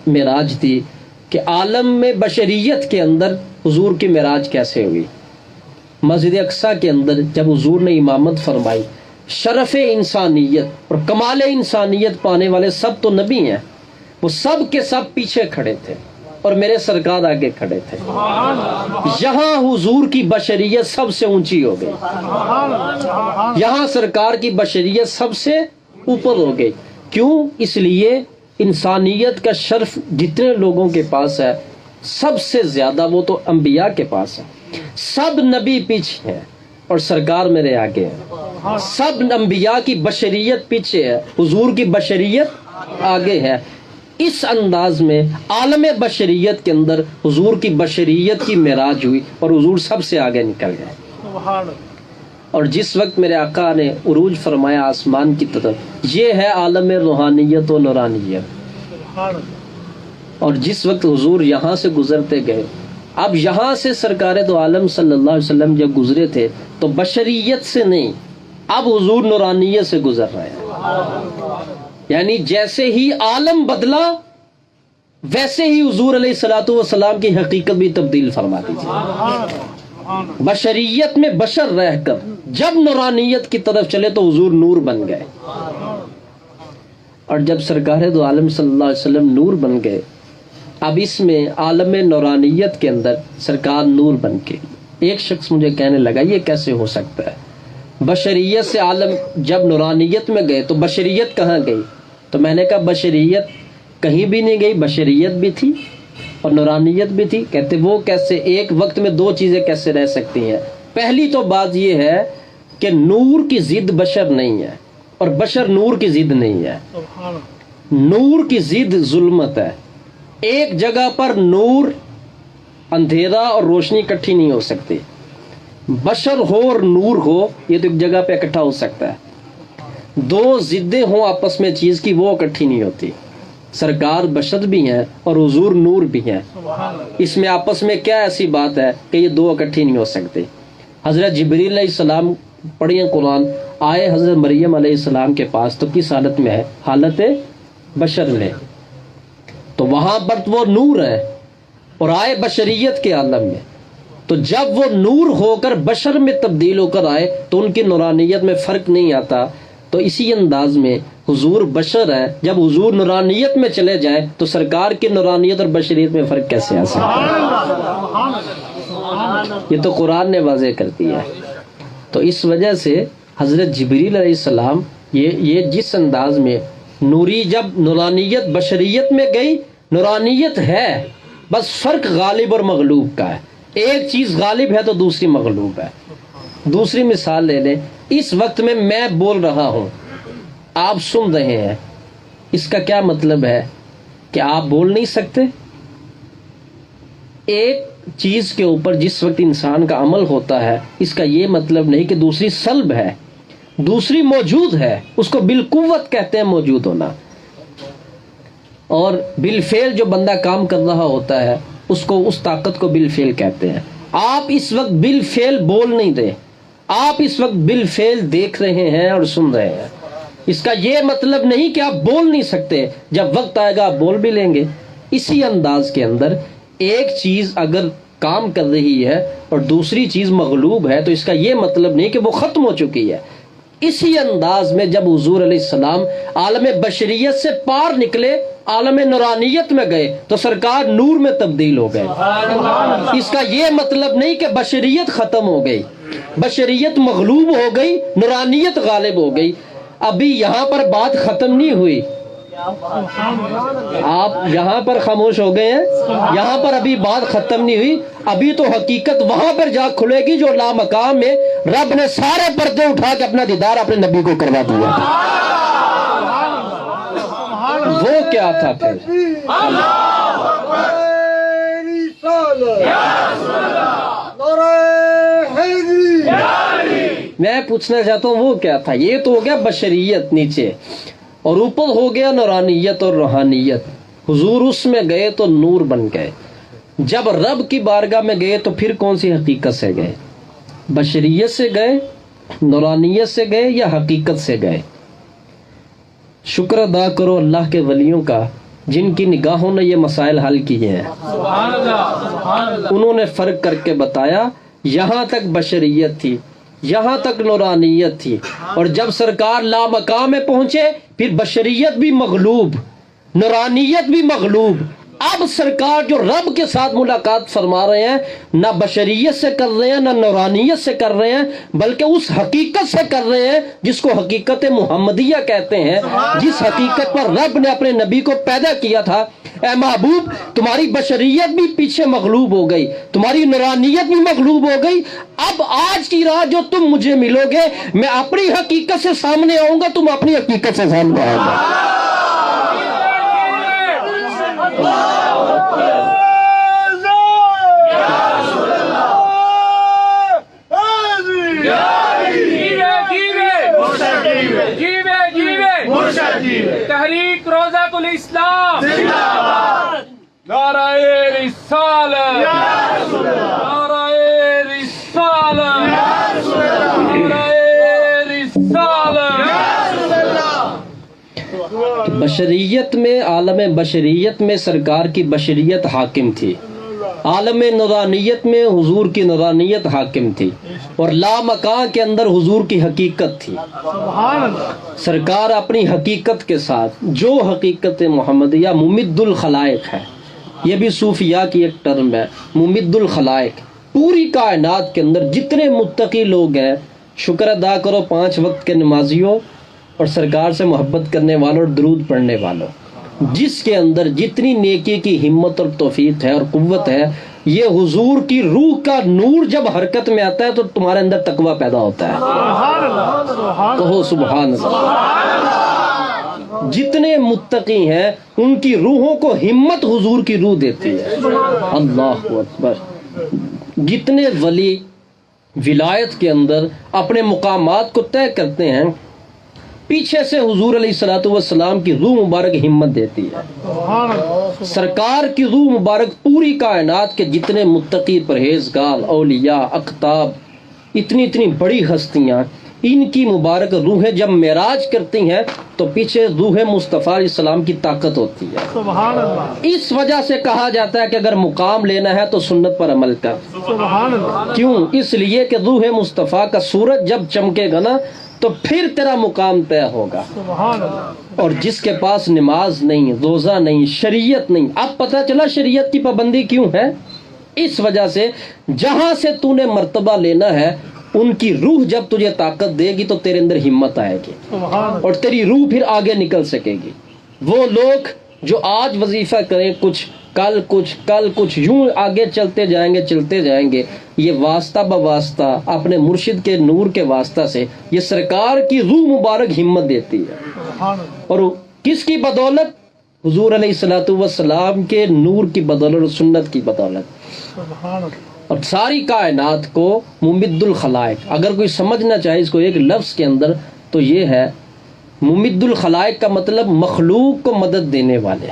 معراج دی کہ عالم میں بشریت کے اندر حضور کی معراج کیسے ہوئی. مسجد اقصیٰ کے اندر جب حضور نے امامت فرمائی، شرف انسانیت اور کمال انسانیت پانے والے سب تو نبی ہیں، وہ سب کے سب پیچھے کھڑے تھے اور میرے سرکار آگے کھڑے تھے۔ یہاں حضور کی بشریت سب سے اونچی ہو گئی، یہاں سرکار کی بشریت سب سے اوپر ہو گئی۔ کیوں؟ اس لیے انسانیت کا شرف جتنے لوگوں کے پاس ہے سب سے زیادہ وہ تو انبیاء کے پاس ہے۔ سب نبی پیچھے ہیں اور سرکار میرے آگے ہے۔ سب انبیاء کی بشریت پیچھے ہے، حضور کی بشریت آگے ہے۔ اس انداز میں عالم بشریت کے اندر حضور کی بشریت کی معراج ہوئی اور حضور سب سے آگے نکل گئے۔ اور جس وقت میرے آقا نے عروج فرمایا آسمان کی طرف، یہ ہے عالم روحانیت و نورانیت۔ اور جس وقت حضور یہاں سے گزرتے گئے، اب یہاں سے سرکار دو عالم صلی اللہ علیہ وسلم جب گزرے تھے تو بشریت سے نہیں، اب حضور نورانیت سے گزر رہے ہیں۔ یعنی جیسے ہی عالم بدلا ویسے ہی حضور علیہ الصلوۃ والسلام کی حقیقت بھی تبدیل فرما دیجیے۔ بشریت میں بشر رہ کر جب نورانیت کی طرف چلے تو حضور نور بن گئے، اور جب سرکار دو عالم صلی اللہ علیہ وسلم نور بن گئے، اب اس میں عالم نورانیت کے اندر سرکار نور بن کے، ایک شخص مجھے کہنے لگا یہ کیسے ہو سکتا ہے؟ بشریت سے عالم جب نورانیت میں گئے تو بشریت کہاں گئی؟ تو میں نے کہا بشریت کہیں بھی نہیں گئی، بشریت بھی تھی اور نورانیت بھی تھی۔ کہتے وہ کیسے؟ ایک وقت میں دو چیزیں کیسے رہ سکتی ہیں؟ پہلی تو بات یہ ہے کہ نور کی ضد بشر نہیں ہے اور بشر نور کی ضد نہیں ہے۔ نور کی ضد ظلمت ہے۔ ایک جگہ پر نور، اندھیرا اور روشنی اکٹھی نہیں ہو سکتی۔ بشر ہو اور نور ہو یہ تو ایک جگہ پہ اکٹھا ہو سکتا ہے، دو ضدیں ہوں آپس میں چیز کی وہ اکٹھی نہیں ہوتی۔ سرکار بشر بھی ہیں اور حضور نور بھی ہیں، اس میں آپس میں کیا ایسی بات ہے کہ یہ دو اکٹھی نہیں ہو سکتے؟ حضرت جبریل علیہ السلام پڑھیں قرآن، آئے حضرت مریم علیہ السلام کے پاس تو کس حالت میں ہے؟ حالت بشر میں، تو وہاں پر وہ نور ہے اور آئے بشریت کے عالم میں، تو جب وہ نور ہو کر بشر میں تبدیل ہو کر آئے تو ان کی نورانیت میں فرق نہیں آتا۔ تو اسی انداز میں حضور بشر ہے، جب حضور نورانیت میں چلے جائیں تو سرکار کی نورانیت اور بشریت میں فرق کیسے آ سکتا ہے؟ یہ تو قرآن نے واضح کر دیا ہے۔ تو اس وجہ سے حضرت جبریل علیہ السلام یہ جس انداز میں نوری، جب نورانیت بشریت میں گئی، نورانیت ہے، بس فرق غالب اور مغلوب کا ہے۔ ایک چیز غالب ہے تو دوسری مغلوب ہے۔ دوسری مثال لے لیں، اس وقت میں بول رہا ہوں، آپ سن رہے ہیں، اس کا کیا مطلب ہے کہ آپ بول نہیں سکتے؟ ایک چیز کے اوپر جس وقت انسان کا عمل ہوتا ہے اس کا یہ مطلب نہیں کہ دوسری سلب ہے، دوسری موجود ہے، اس کو بالقوت کہتے ہیں موجود ہونا۔ اور بالفعل جو بندہ کام کر رہا ہوتا ہے اس طاقت کو بالفعل کہتے ہیں۔ آپ اس وقت بالفعل بول نہیں رہے، آپ اس وقت بالفعل دیکھ رہے ہیں اور سن رہے ہیں، اس کا یہ مطلب نہیں کہ آپ بول نہیں سکتے، جب وقت آئے گا آپ بول بھی لیں گے۔ اسی انداز کے اندر ایک چیز اگر کام کر رہی ہے اور دوسری چیز مغلوب ہے تو اس کا یہ مطلب نہیں کہ وہ ختم ہو چکی ہے۔ اسی انداز میں جب حضور علیہ السلام عالم بشریت سے پار نکلے، عالم نورانیت میں گئے تو سرکار نور میں تبدیل ہو گئے۔ اس کا یہ مطلب نہیں کہ بشریت ختم ہو گئی، بشریت مغلوب ہو گئی، نورانیت غالب ہو گئی۔ ابھی یہاں پر بات ختم نہیں ہوئی، آپ یہاں پر خاموش ہو گئے ہیں، یہاں پر ابھی بات ختم نہیں ہوئی، ابھی تو حقیقت وہاں پر جا کھلے گی جو لامقام میں رب نے سارے پردے اٹھا کے اپنا دیدار اپنے نبی کو کروا دیا۔ وہ کیا تھا پھر؟ میں پوچھنا چاہتا ہوں وہ کیا تھا؟ یہ تو ہو گیا بشریت نیچے، اور اوپر ہو گیا نورانیت اور روحانیت۔ حضور اس میں گئے تو نور بن گئے، جب رب کی بارگاہ میں گئے تو پھر کون سی حقیقت سے گئے؟ بشریت سے گئے، نورانیت سے گئے یا حقیقت سے گئے؟ شکر ادا کرو اللہ کے ولیوں کا جن کی نگاہوں نے یہ مسائل حل کیے ہیں۔ انہوں نے فرق کر کے بتایا یہاں تک بشریت تھی، یہاں تک نورانیت تھی، اور جب سرکار لامقام میں پہنچے پھر بشریت بھی مغلوب، نورانیت بھی مغلوب۔ اب سرکار جو رب کے ساتھ ملاقات فرما رہے ہیں، نہ بشریت سے کر رہے ہیں نہ نورانیت سے کر رہے ہیں، بلکہ اس حقیقت سے کر رہے ہیں جس کو حقیقت محمدیہ کہتے ہیں، جس حقیقت پر رب نے اپنے نبی کو پیدا کیا تھا۔ اے محبوب، تمہاری بشریت بھی پیچھے مغلوب ہو گئی، تمہاری نورانیت بھی مغلوب ہو گئی۔ اب آج کی رات جو تم مجھے ملو گے، میں اپنی حقیقت سے سامنے آؤں گا، تم اپنی حقیقت سے سامنے آؤ گے۔ تحریک روضۃ الاسلام، نعرہ رسالت، نعرہ رسالت، نعرہ رسالت۔ بشریت میں، عالم بشریت میں سرکار کی بشریت حاکم تھی، عالم نورانیت میں حضور کی نورانیت حاکم تھی، اور لامکان کے اندر حضور کی حقیقت تھی۔ سرکار اپنی حقیقت کے ساتھ، جو حقیقت محمدیہ ممد الخلائق ہے، یہ بھی صوفیاء کی ایک ٹرم ہے، ممد الخلائق، پوری کائنات کے اندر جتنے متقی لوگ ہیں، شکر ادا کرو 5 وقت کے نمازیوں اور سرکار سے محبت کرنے والوں اور درود پڑھنے والوں، جس کے اندر جتنی نیکی کی ہمت اور توفیق ہے اور قوت ہے، یہ حضور کی روح کا نور جب حرکت میں آتا ہے تو تمہارے اندر تقویٰ پیدا ہوتا ہے۔ کہو سبحان اللہ۔ جتنے متقی ہیں ان کی روحوں کو ہمت حضور کی روح دیتی ہے۔ اللہ اکبر۔ جتنے ولی ولایت کے اندر اپنے مقامات کو طے کرتے ہیں، پیچھے سے حضور علیہ الصلوۃ والسلام کی روح مبارک ہمت دیتی ہے۔ سرکار کی روح مبارک پوری کائنات کے جتنے متقی، پرہیزگار، اولیاء، اقطاب، اتنی بڑی ہستیاں، ان کی مبارک روحیں جب معراج کرتی ہیں تو پیچھے روح مصطفیٰ علیہ السلام کی طاقت ہوتی ہے۔ سبحان اللہ۔ اس وجہ سے کہا جاتا ہے کہ اگر مقام لینا ہے تو سنت پر عمل کر۔ سبحان اللہ۔ کیوں؟ اس لیے کہ روح مصطفیٰ کا سورج جب چمکے گا نا تو پھر تیرا مقام طے ہوگا۔ سبحان اللہ۔ اور جس کے پاس نماز نہیں، روزہ نہیں، شریعت نہیں، اب پتہ چلا شریعت کی پابندی کیوں ہے؟ اس وجہ سے جہاں سے تو نے مرتبہ لینا ہے، ان کی روح جب تجھے طاقت دے گی تو تیرے اندر ہمت آئے گی، سبحان اللہ۔ اور تیری روح پھر آگے نکل سکے گی۔ وہ لوگ جو آج وظیفہ کریں کچھ، کل کچھ، کل کچھ، یوں آگے چلتے جائیں گے، یہ واسطہ بواسطہ اپنے مرشد کے نور کے واسطہ سے یہ سرکار کی روح مبارک ہمت دیتی ہے۔ سبحان اللہ۔ اور کس کی بدولت؟ حضور علیہ الصلوۃ والسلام کے نور کی بدولت اور سنت کی بدولت۔ سبحان اللہ۔ اور ساری کائنات کو ممد الخلائق، اگر کوئی سمجھنا چاہے اس کو ایک لفظ کے اندر تو یہ ہے، ممد الخلائق کا مطلب مخلوق کو مدد دینے والے۔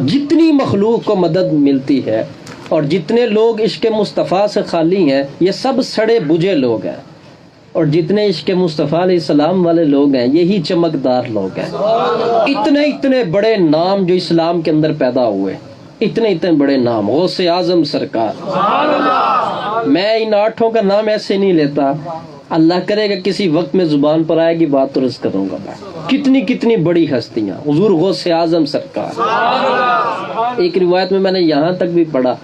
جتنی مخلوق کو مدد ملتی ہے اور جتنے لوگ عشق مصطفیٰ سے خالی ہیں، یہ سب سڑے بجھے لوگ ہیں، اور جتنے عشق مصطفیٰ علیہ السلام والے لوگ ہیں یہی چمکدار لوگ ہیں۔ اتنے بڑے نام جو اسلام کے اندر پیدا ہوئے، اتنے بڑے نام، غوث اعظم سرکار۔ میں ان 8 کا نام ایسے نہیں لیتا، اللہ کرے گا کسی وقت میں زبان پر آئے گی بات تو عرض کروں گا میں۔ کتنی بڑی ہستیاں، حضور غوث اعظم سرکار۔ ایک روایت میں نے یہاں تک بھی پڑھا،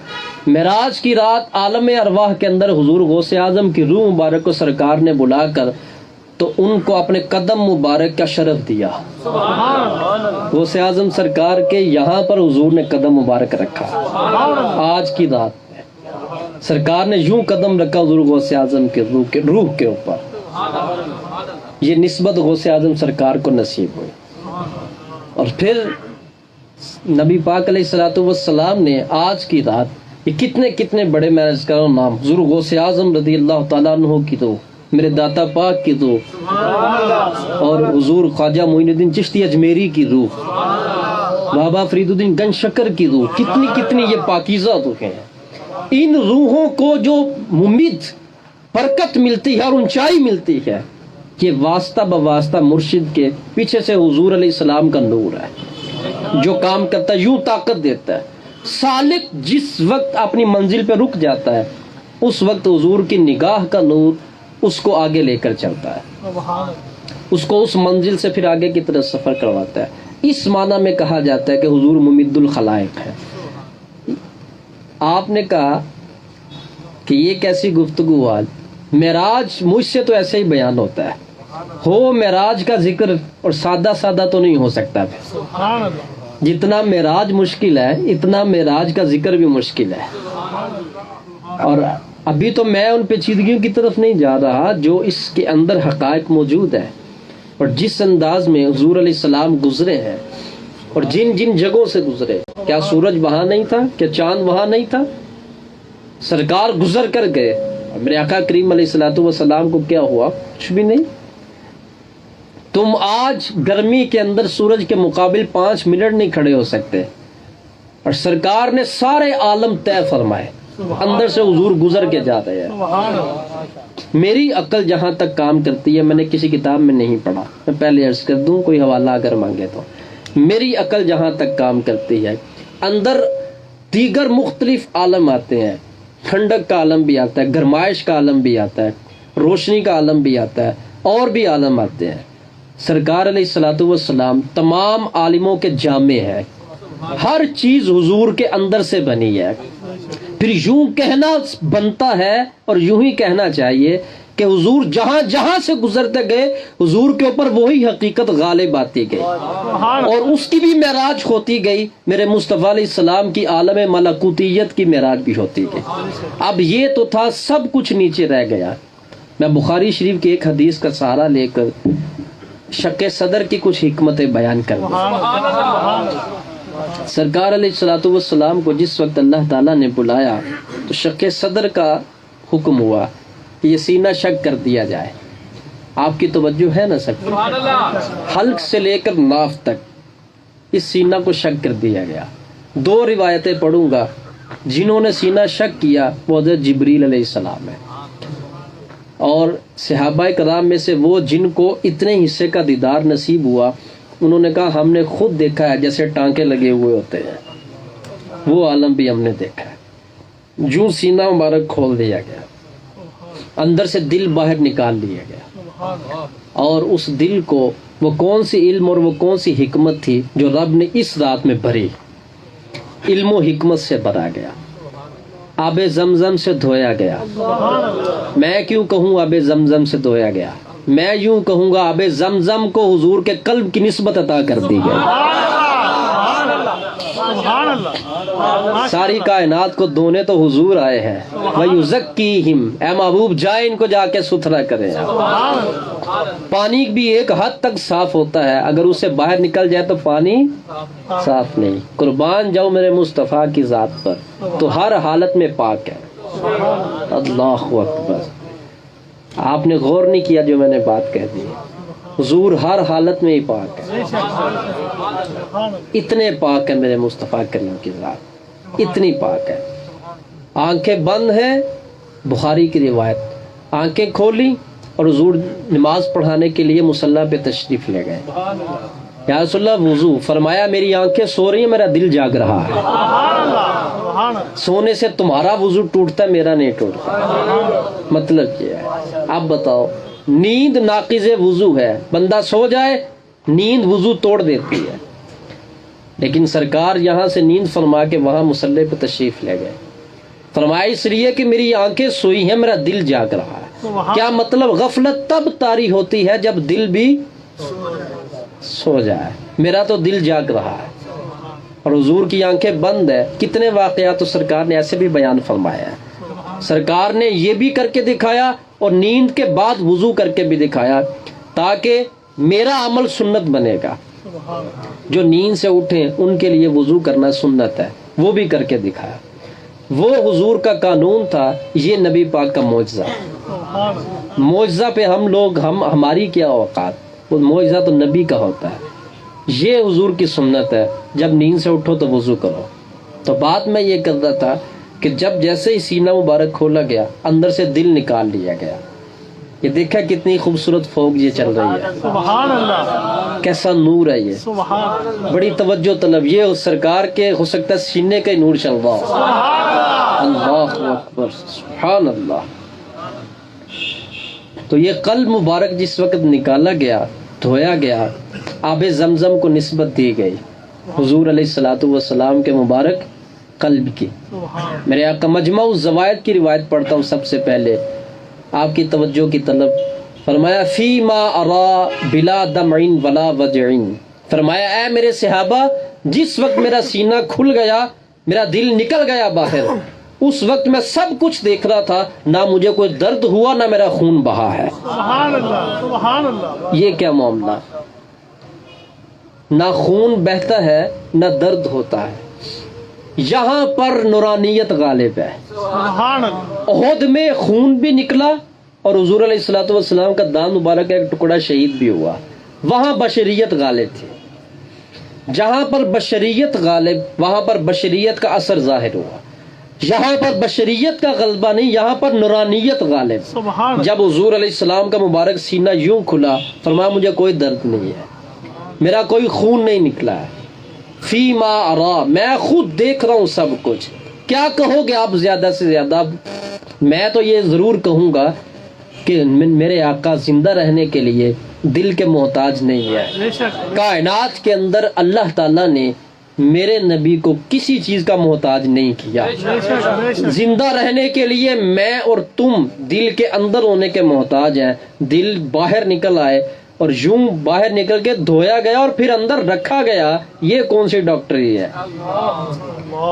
معراج کی رات عالم ارواح کے اندر حضور غوث اعظم کی روح مبارک کو سرکار نے بلا کر تو ان کو اپنے قدم مبارک کا شرف دیا۔ غوث اعظم سرکار کے یہاں پر حضور نے قدم مبارک رکھا۔ آج کی رات میں سرکار نے یوں قدم رکھا حضور غوث اعظم کے روح کے اوپر، یہ نسبت غوث اعظم سرکار کو نصیب ہوئی۔ اور پھر نبی پاک علیہ الصلوۃ والسلام نے آج کی رات یہ کتنے بڑے، میں اس کا نام حضور غوث اعظم رضی اللہ تعالیٰ عنہ کی روح، میرے داتا پاک کی روح، اور حضور خواجہ معین الدین چشتی اجمیری کی روح، بابا فرید الدین گنج شکر کی روح، کتنی یہ پاکیزہ روحیں ہیں۔ ان روحوں کو جو ممد برکت ملتی ہے اور اونچائی ملتی ہے، یہ واسطہ بواسطہ مرشد کے پیچھے سے حضور علیہ السلام کا نور ہے، جو کام کرتا ہے یوں طاقت دیتا ہے۔ سالک جس وقت اپنی منزل پہ رک جاتا ہے، اس وقت حضور کی نگاہ کا نور اس کو آگے لے کر چلتا ہے، سبحان اللہ، اس کو اس منزل سے پھر آگے کی طرف سفر کرواتا ہے۔ اس معنی میں کہا جاتا ہے کہ حضور ممد الخلائق ہے۔ آپ نے کہا کہ یہ کیسی گفتگو آج، معراج مجھ سے تو ایسے ہی بیان ہوتا ہے، ہو معراج کا ذکر اور سادہ سادہ تو نہیں ہو سکتا پھر، سبحان اللہ، جتنا معراج مشکل ہے اتنا معراج کا ذکر بھی مشکل ہے۔ اور ابھی تو میں ان پیچیدگیوں کی طرف نہیں جا رہا جو اس کے اندر حقائق موجود ہیں، اور جس انداز میں حضور علیہ السلام گزرے ہیں اور جن جن جگہوں سے گزرے، کیا سورج وہاں نہیں تھا؟ کیا چاند وہاں نہیں تھا؟ سرکار گزر کر گئے، میرے آقا کریم علیہ الصلوۃ والسلام کو کیا ہوا؟ کچھ بھی نہیں۔ تم آج گرمی کے اندر سورج کے مقابل 5 منٹ نہیں کھڑے ہو سکتے، اور سرکار نے سارے عالم طے فرمائے، اندر سے حضور گزر کے جاتے ہیں۔ سبحان اللہ، میری عقل جہاں تک کام کرتی ہے، میں نے کسی کتاب میں نہیں پڑھا، میں پہلے عرض کر دوں، کوئی حوالہ اگر مانگے تو، میری عقل جہاں تک کام کرتی ہے، اندر دیگر مختلف عالم آتے ہیں، ٹھنڈک کا عالم بھی آتا ہے، گرمائش کا عالم بھی آتا ہے، روشنی کا عالم بھی آتا ہے، اور بھی عالم آتے ہیں۔ سرکار علیہ الصلوۃ والسلام تمام عالموں کے جامع ہے، ہر چیز حضور کے اندر سے بنی ہے۔ پھر یوں کہنا بنتا ہے اور یوں ہی کہنا چاہیے کہ حضور جہاں جہاں سے گزرتے گئے، حضور کے اوپر وہی حقیقت غالب آتی گئی، اور اس کی بھی معراج ہوتی گئی، میرے مصطفیٰ علیہ السلام کی عالم ملکوتیت کی معراج بھی ہوتی گئی۔ اب یہ تو تھا، سب کچھ نیچے رہ گیا۔ میں بخاری شریف کی ایک حدیث کا سہارا لے کر شق صدر کی کچھ حکمتیں بیان کر دوں۔ سرکار علیہ الصلوۃ والسلام کو جس وقت اللہ تعالیٰ نے بلایا تو شق صدر کا حکم ہوا کہ یہ سینہ شق کر دیا جائے۔ آپ کی توجہ ہے نا سب؟ حلق سے لے کر ناف تک اس سینہ کو شق کر دیا گیا۔ 2 روایتیں پڑھوں گا۔ جنہوں نے سینہ شق کیا وہ حضرت جبریل علیہ السلام ہے، اور صحابہ کرام میں سے وہ جن کو اتنے حصے کا دیدار نصیب ہوا، انہوں نے کہا ہم نے خود دیکھا ہے جیسے ٹانکے لگے ہوئے ہوتے ہیں، وہ عالم بھی ہم نے دیکھا ہے۔ جو سینہ مبارک کھول دیا گیا، اندر سے دل باہر نکال لیا گیا، اور اس دل کو وہ کون سی علم اور وہ کون سی حکمت تھی جو رب نے اس رات میں بھری، علم و حکمت سے بھرا گیا، آب زمزم سے دھویا گیا۔ میں کیوں کہوں آب زمزم سے دھویا گیا؟ میں یوں کہوں گا آب زمزم کو حضور کے قلب کی نسبت عطا کر دی گئی۔ سبحان اللہ، ساری کائنات کو دھونے تو حضور آئے ہیں۔ وَيُزَكِّيهِمْ، اے محبوب جائے ان کو جا کے ستھرا کرے۔ پانی بھی ایک حد تک صاف ہوتا ہے، اگر اسے باہر نکل جائے تو پانی صاف نہیں۔ قربان جاؤ میرے مصطفیٰ کی ذات پر، تو ہر حالت میں پاک ہے۔ اللہ اکبر۔ آپ نے غور نہیں کیا جو میں نے بات کہہ دی، حضور ہر حالت میں ہی پاک ہے۔ اتنے پاک ہے میرے مصطفیٰ کریم کی ذات، اتنی پاک ہے۔ آنکھیں بند ہیں، بخاری کی روایت، آنکھیں کھولی اور حضور نماز پڑھانے کے لیے مصلی پہ تشریف لے گئے۔ یا رسول اللہ وضو، فرمایا میری آنکھیں سو رہی ہیں، میرا دل جاگ رہا ہے۔ سونے سے تمہارا وضو ٹوٹتا ہے، میرا نہیں ٹوٹتا۔ مطلب کیا ہے؟ اب بتاؤ، نیند ناقض وضو ہے، بندہ سو جائے نیند وضو توڑ دیتی ہے، لیکن سرکار یہاں سے نیند فرما کے وہاں مصلی پہ تشریف لے گئے۔ فرمایا اس لیے کہ میری آنکھیں سوئی ہیں، میرا دل جاگ رہا ہے۔ کیا مطلب؟ غفلت تب طاری ہوتی ہے جب دل بھی سو جائے، میرا تو دل جاگ رہا ہے اور حضور کی آنکھیں بند ہے۔ کتنے واقعات تو سرکار نے ایسے بھی بیان فرمایا ہے۔ سرکار نے یہ بھی کر کے دکھایا اور نیند کے بعد وضو کر کے بھی دکھایا، تاکہ میرا عمل سنت بنے گا۔ جو نیند سے اٹھیں ان کے لیے وضو کرنا سنت ہے، وہ بھی کر کے دکھایا۔ وہ حضور کا قانون تھا، یہ نبی پاک کا معجزہ۔ معجزہ پہ ہم لوگ ہماری کیا اوقات، وہ معجزہ تو نبی کا ہوتا ہے۔ یہ حضور کی سنت ہے، جب نیند سے اٹھو تو وضو کرو۔ تو بات میں یہ کر رہا تھا کہ جب جیسے ہی سینہ مبارک کھولا گیا، اندر سے دل نکال لیا گیا۔ یہ دیکھا کتنی خوبصورت فوگ یہ چل رہی ہے، سبحان اللہ، کیسا نور ہے یہ، سبحان اللہ، بڑی توجہ طلب۔ یہ سرکار کے ہو سکتا ہے سینے کا ہی نور چل رہا ہو، اللہ اکبر سبحان اللہ. تو یہ قلب مبارک جس وقت نکالا گیا، دھویا گیا، آب زمزم کو نسبت دی گئی حضور علیہ الصلوۃ والسلام کے مبارک قلب کی. میرے آقا مجمع الزوائد کی روایت پڑھتا ہوں سب سے پہلے، آپ کی توجہ کی طلب. فرمایا فی ما ارا بلا دمع ولا وجع، فرمایا اے میرے صحابہ جس وقت میرا سینہ کھل گیا، میرا دل نکل گیا باہر، اس وقت میں سب کچھ دیکھ رہا تھا، نہ مجھے کوئی درد ہوا نہ میرا خون بہا ہے. سبحان اللہ سبحان اللہ. یہ کیا معاملہ، نہ خون بہتا ہے نہ درد ہوتا ہے، یہاں پر نورانیت غالب ہے. سبحان اللہ. احد میں خون بھی نکلا اور حضور علیہ الصلوۃ والسلام کا دان مبارک کا ایک ٹکڑا شہید بھی ہوا، وہاں بشریت غالب تھی. جہاں پر بشریت غالب وہاں پر بشریت کا اثر ظاہر ہوا. یہاں پر بشریت کا غلبہ نہیں، یہاں پر نورانیت غالب. سبحان اللہ. جب حضور علیہ السلام کا مبارک سینہ یوں کھلا، فرمایا مجھے کوئی درد نہیں ہے، میرا کوئی خون نہیں نکلا ہے. فی ما ارا، میں خود دیکھ رہا ہوں سب کچھ. کیا کہو گے آپ زیادہ سے زیادہ؟ میں تو یہ ضرور کہوں گا کہ میرے آقا زندہ رہنے کے لیے دل کے محتاج نہیں ہے. بے شک. کائنات کے اندر اللہ تعالیٰ نے میرے نبی کو کسی چیز کا محتاج نہیں کیا. بے شک بے شک. زندہ رہنے کے لیے میں اور تم دل کے اندر ہونے کے محتاج ہیں. دل باہر نکل آئے اور یوں باہر نکل کے دھویا گیا اور پھر اندر رکھا گیا، یہ کون سی ڈاکٹری ہے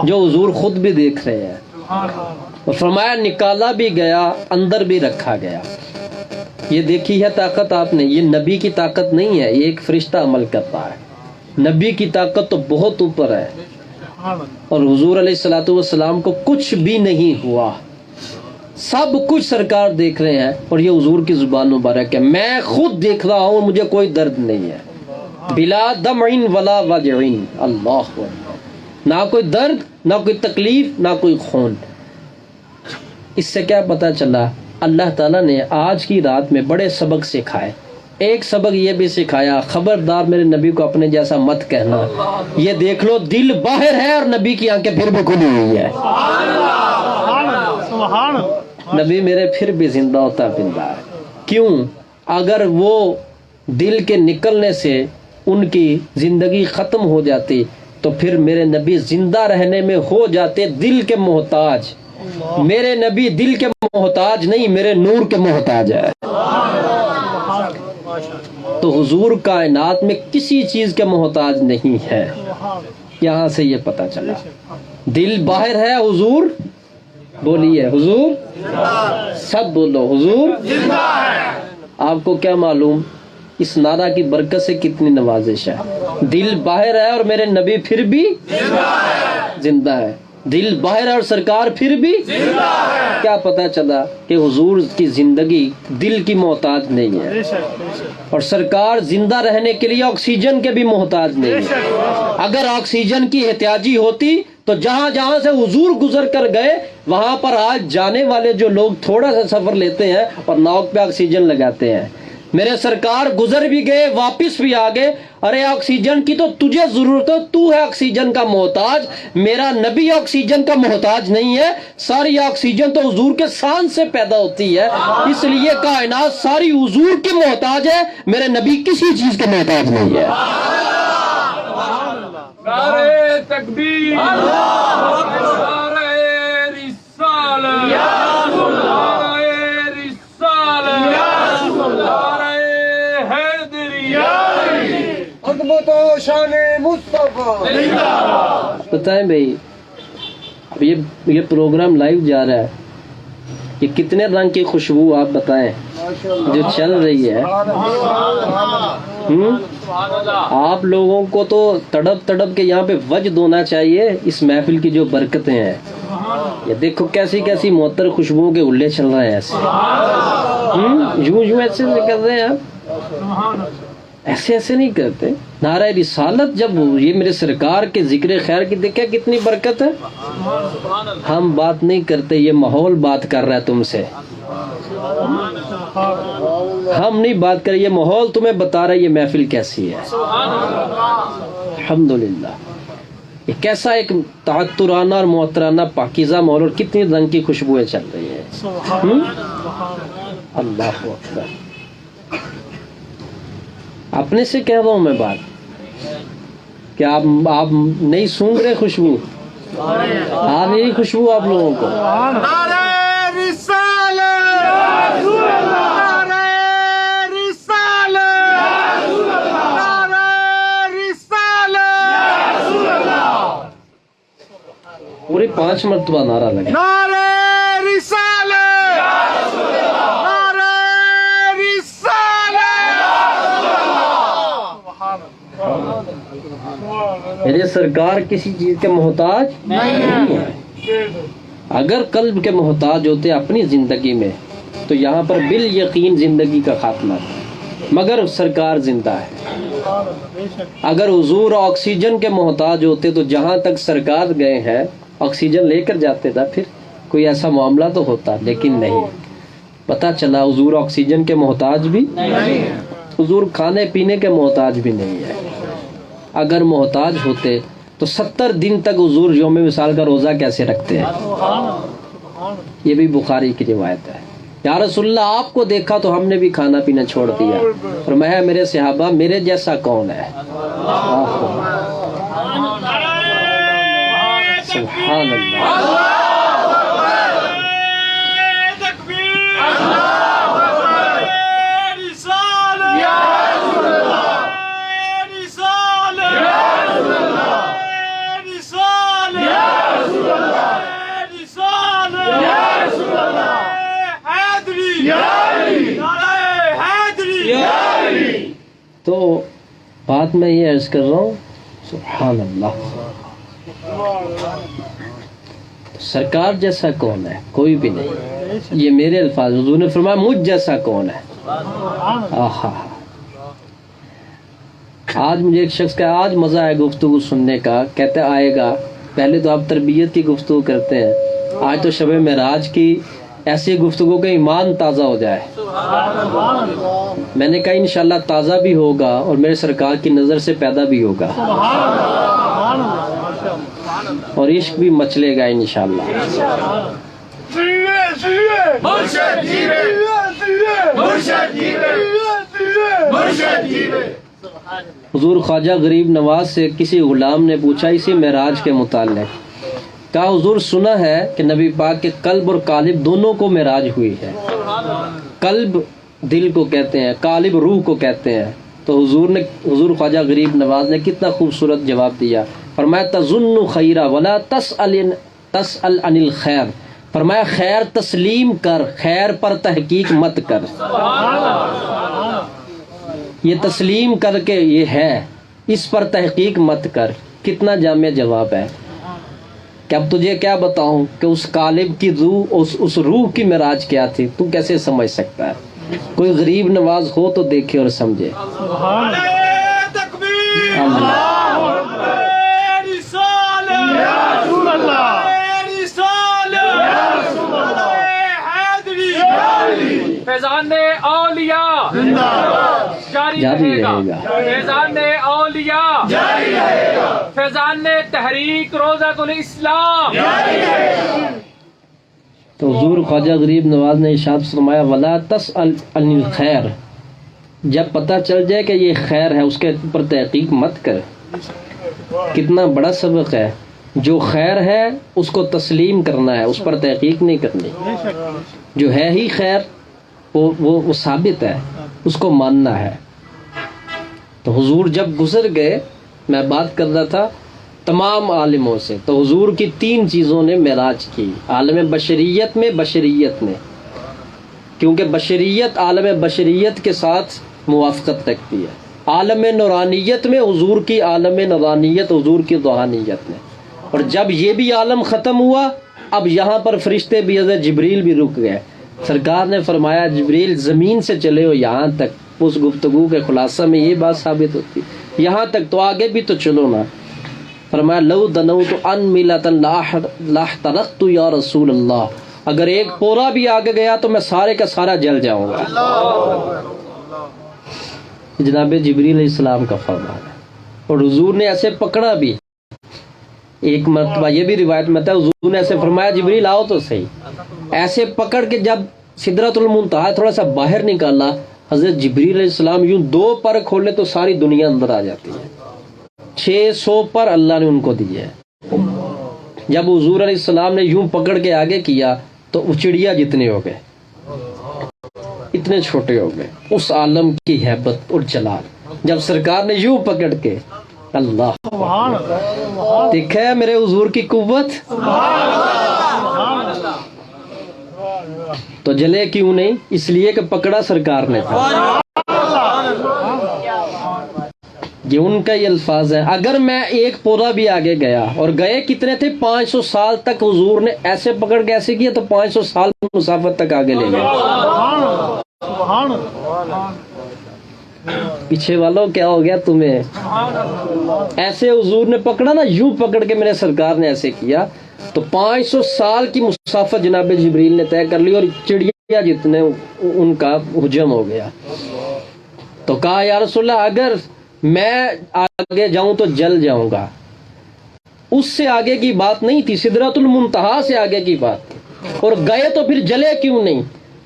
جو حضور خود بھی دیکھ رہے ہیں. اور فرمایا نکالا بھی گیا، اندر بھی رکھا گیا. یہ دیکھی ہے طاقت آپ نے، یہ نبی کی طاقت نہیں ہے، یہ ایک فرشتہ عمل کرتا ہے. نبی کی طاقت تو بہت اوپر ہے. اور حضور علیہ الصلوۃ والسلام کو کچھ بھی نہیں ہوا، سب کچھ سرکار دیکھ رہے ہیں. اور یہ حضور کی زبان مبارک ہے، میں خود دیکھ رہا ہوں، مجھے کوئی درد نہیں ہے. بلا دمع ولا وجع، اللہ اکبر. نہ کوئی درد، نہ کوئی تکلیف، نہ کوئی خون. اس سے کیا پتہ چلا؟ اللہ تعالیٰ نے آج کی رات میں بڑے سبق سکھائے. ایک سبق یہ بھی سکھایا، خبردار میرے نبی کو اپنے جیسا مت کہنا. یہ دیکھ لو دل باہر ہے اور نبی کی آنکھیں پھر بھی کھلی ہوئی ہے. سبحان اللہ. نبی میرے پھر بھی زندہ ہوتا زندہ ہے. کیوں؟ اگر وہ دل کے نکلنے سے ان کی زندگی ختم ہو جاتی تو پھر میرے نبی زندہ رہنے میں ہو جاتے دل کے محتاج. میرے نبی دل کے محتاج نہیں، میرے نور کے محتاج ہے. تو حضور کائنات میں کسی چیز کے محتاج نہیں ہے. یہاں سے یہ پتہ چلا. دل باہر ہے، حضور بولیے حضور، سب بولو حضور. آپ کو کیا معلوم اس نعرہ کی برکت سے کتنی نوازش ہے. دل باہر ہے اور میرے نبی پھر بھی زندہ ہے. دل باہر ہے اور سرکار پھر بھی کیا پتہ چلا کہ حضور کی زندگی دل کی محتاج نہیں ہے. اور سرکار زندہ رہنے کے لیے آکسیجن کے بھی محتاج نہیں ہے. اگر آکسیجن کی احتیاجی ہوتی تو جہاں جہاں سے حضور گزر کر گئے وہاں پر آج جانے والے جو لوگ تھوڑا سا سفر لیتے ہیں اور ناک پہ آکسیجن لگاتے ہیں. میرے سرکار گزر بھی گئے، واپس بھی آ گئے. ارے آکسیجن کی تو تجھے ضرورت ہے، تو ہے آکسیجن کا محتاج. میرا نبی آکسیجن کا محتاج نہیں ہے. ساری آکسیجن تو حضور کے سانس سے پیدا ہوتی ہے، اس لیے کائنات ساری حضور کی محتاج ہے. میرے نبی کسی چیز کے محتاج نہیں ہے. نعرہ تکبیر، نعرہ رسالت، نعرہ رسالت، نعرہ حیدری، عظمت و شان مصطفیٰ. بتائیں بھائی، اب یہ پروگرام لائیو جا رہا ہے، یہ کتنے رنگ کی خوشبو آپ بتائیں جو چل رہی ہے. آپ لوگوں کو تو تڑپ تڑپ کے یہاں پہ وجد ہونا چاہیے اس محفل کی جو برکتیں ہیں. یہ دیکھو کیسی کیسی معطر خوشبوؤں کے اُلے چل رہے ہیں ایسے. یوں یوں ایسے کر رہے ہیں آپ، ایسے ایسے نہیں کرتے. نعرہ رسالت جب یہ میرے سرکار کے ذکر خیر کی دیکھیں کتنی برکت ہے. ہم بات نہیں کرتے، یہ ماحول بات کر رہا ہے تم سے. ہم نہیں بات کر رہے، یہ ماحول تمہیں بتا رہا ہے یہ محفل کیسی ہے. الحمدللہ. یہ کیسا ایک تعطرانہ اور معطرانہ پاکیزہ ماحول اور کتنی رنگ کی خوشبوئیں چل رہی ہیں. اللہ اکبر. اپنے سے کہہ رہا ہوں میں بات کہ آپ نہیں سونگ رہے خوشبو. آ رہی خوشبو آپ لوگوں کو. پورے 5 مرتبہ نعرہ لگے. میرے سرکار کسی چیز کے محتاج نہیں ہے. اگر قلب کے محتاج ہوتے اپنی زندگی میں تو یہاں پر بالیقین زندگی کا خاتمہ تھا، مگر سرکار زندہ ہے. اگر حضور آکسیجن کے محتاج ہوتے تو جہاں تک سرکار گئے ہیں آکسیجن لے کر جاتے تھا، پھر کوئی ایسا معاملہ تو ہوتا، لیکن نہیں. پتہ چلا حضور آکسیجن کے محتاج بھی نہیں، حضور کھانے پینے کے محتاج بھی نہیں ہے. اگر محتاج ہوتے تو 70 دن تک حضور یوم وصال کا روزہ کیسے رکھتے ہیں؟ یہ بھی بخاری کی روایت ہے. یا رسول اللہ آپ کو دیکھا تو ہم نے بھی کھانا پینا چھوڑ دیا. فرمایا میرے صحابہ میرے جیسا کون ہے؟ سبحان اللہ. تو بات میں یہ عرض کر رہا ہوں سبحان اللہ. سرکار جیسا کون ہے؟ کوئی بھی نہیں. یہ میرے الفاظ. حضور نے فرمایا مجھ جیسا کون ہے؟ آہا. آج مجھے ایک شخص کا آج مزہ ہے گفتگو سننے کا. کہتے آئے گا. پہلے تو آپ تربیت کی گفتگو کرتے ہیں، آج تو شب معراج کی ایسی گفتگو کا ایمان تازہ ہو جائے. میں نے کہا انشاءاللہ تازہ بھی ہوگا اور میرے سرکار کی نظر سے پیدا بھی ہوگا اور عشق بھی مچلے گا انشاءاللہ. حضور خواجہ غریب نواز سے کسی غلام نے پوچھا اسی معراج کے متعلق. کہا حضور سنا ہے کہ نبی پاک کے قلب اور قالب دونوں کو معراج ہوئی ہے. قلب دل کو کہتے ہیں، قالب روح کو کہتے ہیں. تو حضور خواجہ غریب نواز نے کتنا خوبصورت جواب دیا. فرمایا تظن خیرا ولا تسأل عن الخیر. فرمایا خیر تسلیم کر، خیر پر تحقیق مت کر. یہ تسلیم کر کے یہ ہے، اس پر تحقیق مت کر. کتنا جامع جواب ہے کہ اب تجھے کیا بتاؤں کہ اس قالب کی روح، اس روح کی معراج کیا تھی، تو کیسے سمجھ سکتا ہے؟ کوئی غریب نواز ہو تو دیکھے اور سمجھے. فیضان اولیاء جاری رہے گا. فیضان اولیاء جاری رہے گا. فیضان تحریک روضۃ الاسلام جاری رہے گا. تو حضور خواجہ غریب نواز نے ارشاد فرمایا ولا تسأل عن الخیر. جب پتہ چل جائے کہ یہ خیر ہے اس کے اوپر تحقیق مت کر. کتنا بڑا سبق ہے. جو خیر ہے اس کو تسلیم کرنا ہے، اس پر تحقیق نہیں کرنی. جو ہے ہی خیر وہ ثابت ہے، اس کو ماننا ہے. تو حضور جب گزر گئے، میں بات کر رہا تھا تمام عالموں سے، تو حضور کی 3 چیزوں نے معراج کی. عالم بشریت میں کیونکہ بشریت عالم بشریت کے ساتھ موافقت رکھتی ہے. عالم نورانیت میں حضور کی عالم نورانیت، حضور کی روحانیت میں. اور جب یہ بھی عالم ختم ہوا، اب یہاں پر فرشتے بھی، حضرت جبریل بھی رک گئے. سرکار نے فرمایا جبریل زمین سے چلے ہو یہاں تک. اس گفتگو کے خلاصہ میں یہ بات ثابت ہوتی یہاں تک، تو آگے بھی تو چلو نا. فرمایا لو دنوت ان ملۃ لاحترقت یا رسول اللہ. اگر ایک پورا بھی آگے گیا تو میں سارے کا سارا جل جاؤں گا. جناب جبریل علیہ السلام کا فرمان ہے. اور حضور نے ایسے پکڑا بھی ایک مرتبہ یہ بھی روایت میں تھا حضور نے ایسے فرمایا جبریل آؤ تو صحیح، ایسے پکڑ کے جب سدرۃ المنتہا تھوڑا سا باہر نکالا، حضرت جبریل علیہ السلام یوں 2 پر کھولے تو ساری دنیا اندر آ جاتی ہے. 600 پر اللہ نے ان کو دیے. جب حضور علیہ السلام نے یوں پکڑ کے آگے کیا تو وہ چڑیا جتنے ہو گئے، اتنے چھوٹے ہو گئے. اس عالم کی ہیبت اور جلال جب سرکار نے یوں پکڑ کے، اللہ سبحان اللہ دیکھا ہے میرے حضور کی قوت. تو جلے کیوں نہیں؟ اس لیے کہ پکڑا سرکار نے تھا. یہ ان کا یہ الفاظ ہے. اگر میں ایک پودا بھی آگے گیا، اور گئے کتنے تھے؟ 500 سال تک حضور نے ایسے پکڑ کے ایسے کیا تو 500 سال مسافت تک آگے لے گئے. سبحان اللہ پیچھے والوں کیا ہو گیا تمہیں؟ ایسے حضور نے پکڑا نا، یوں پکڑ کے میرے سرکار نے ایسے کیا تو 500 سال کی مسافت جناب جبریل نے طے کر لی، اور چڑیا جتنے ان کا ہجوم ہو گیا. تو کہا یا رسول اللہ اگر میں آگے جاؤں تو جل جاؤں گا. اس سے آگے کی بات نہیں تھی، سدرۃ المنتہا سے آگے کی بات تھی. اور گئے تو پھر جلے کیوں نہیں؟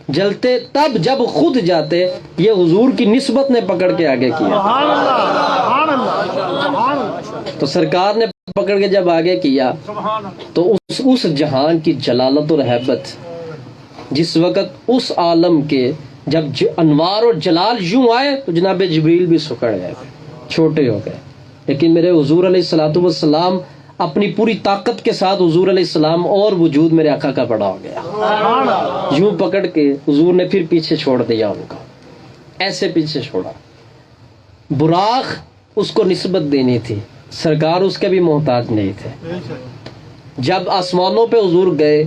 جلتے تب جب خود جاتے. یہ حضور کی نسبت نے پکڑ کے آگے کیا. سبحان اللہ سبحان اللہ تو سرکار نے پکڑ کے جب آگے کیا تو اس جہان کی جلالت اور ہیبت، جس وقت اس عالم کے جب انوار اور جلال یوں آئے تو جناب جبریل بھی سکڑ گئے، چھوٹے ہو گئے. لیکن میرے حضور علیہ الصلوۃ والسلام اپنی پوری طاقت کے ساتھ، حضور علیہ السلام اور وجود میرے آقا کا بڑا ہو گیا. یوں پکڑ کے حضور نے پھر پیچھے چھوڑ دیا ان کو، ایسے پیچھے چھوڑا. براق اس کو نسبت دینی تھی، سرکار اس کے بھی محتاج نہیں تھے. جب آسمانوں پہ حضور گئے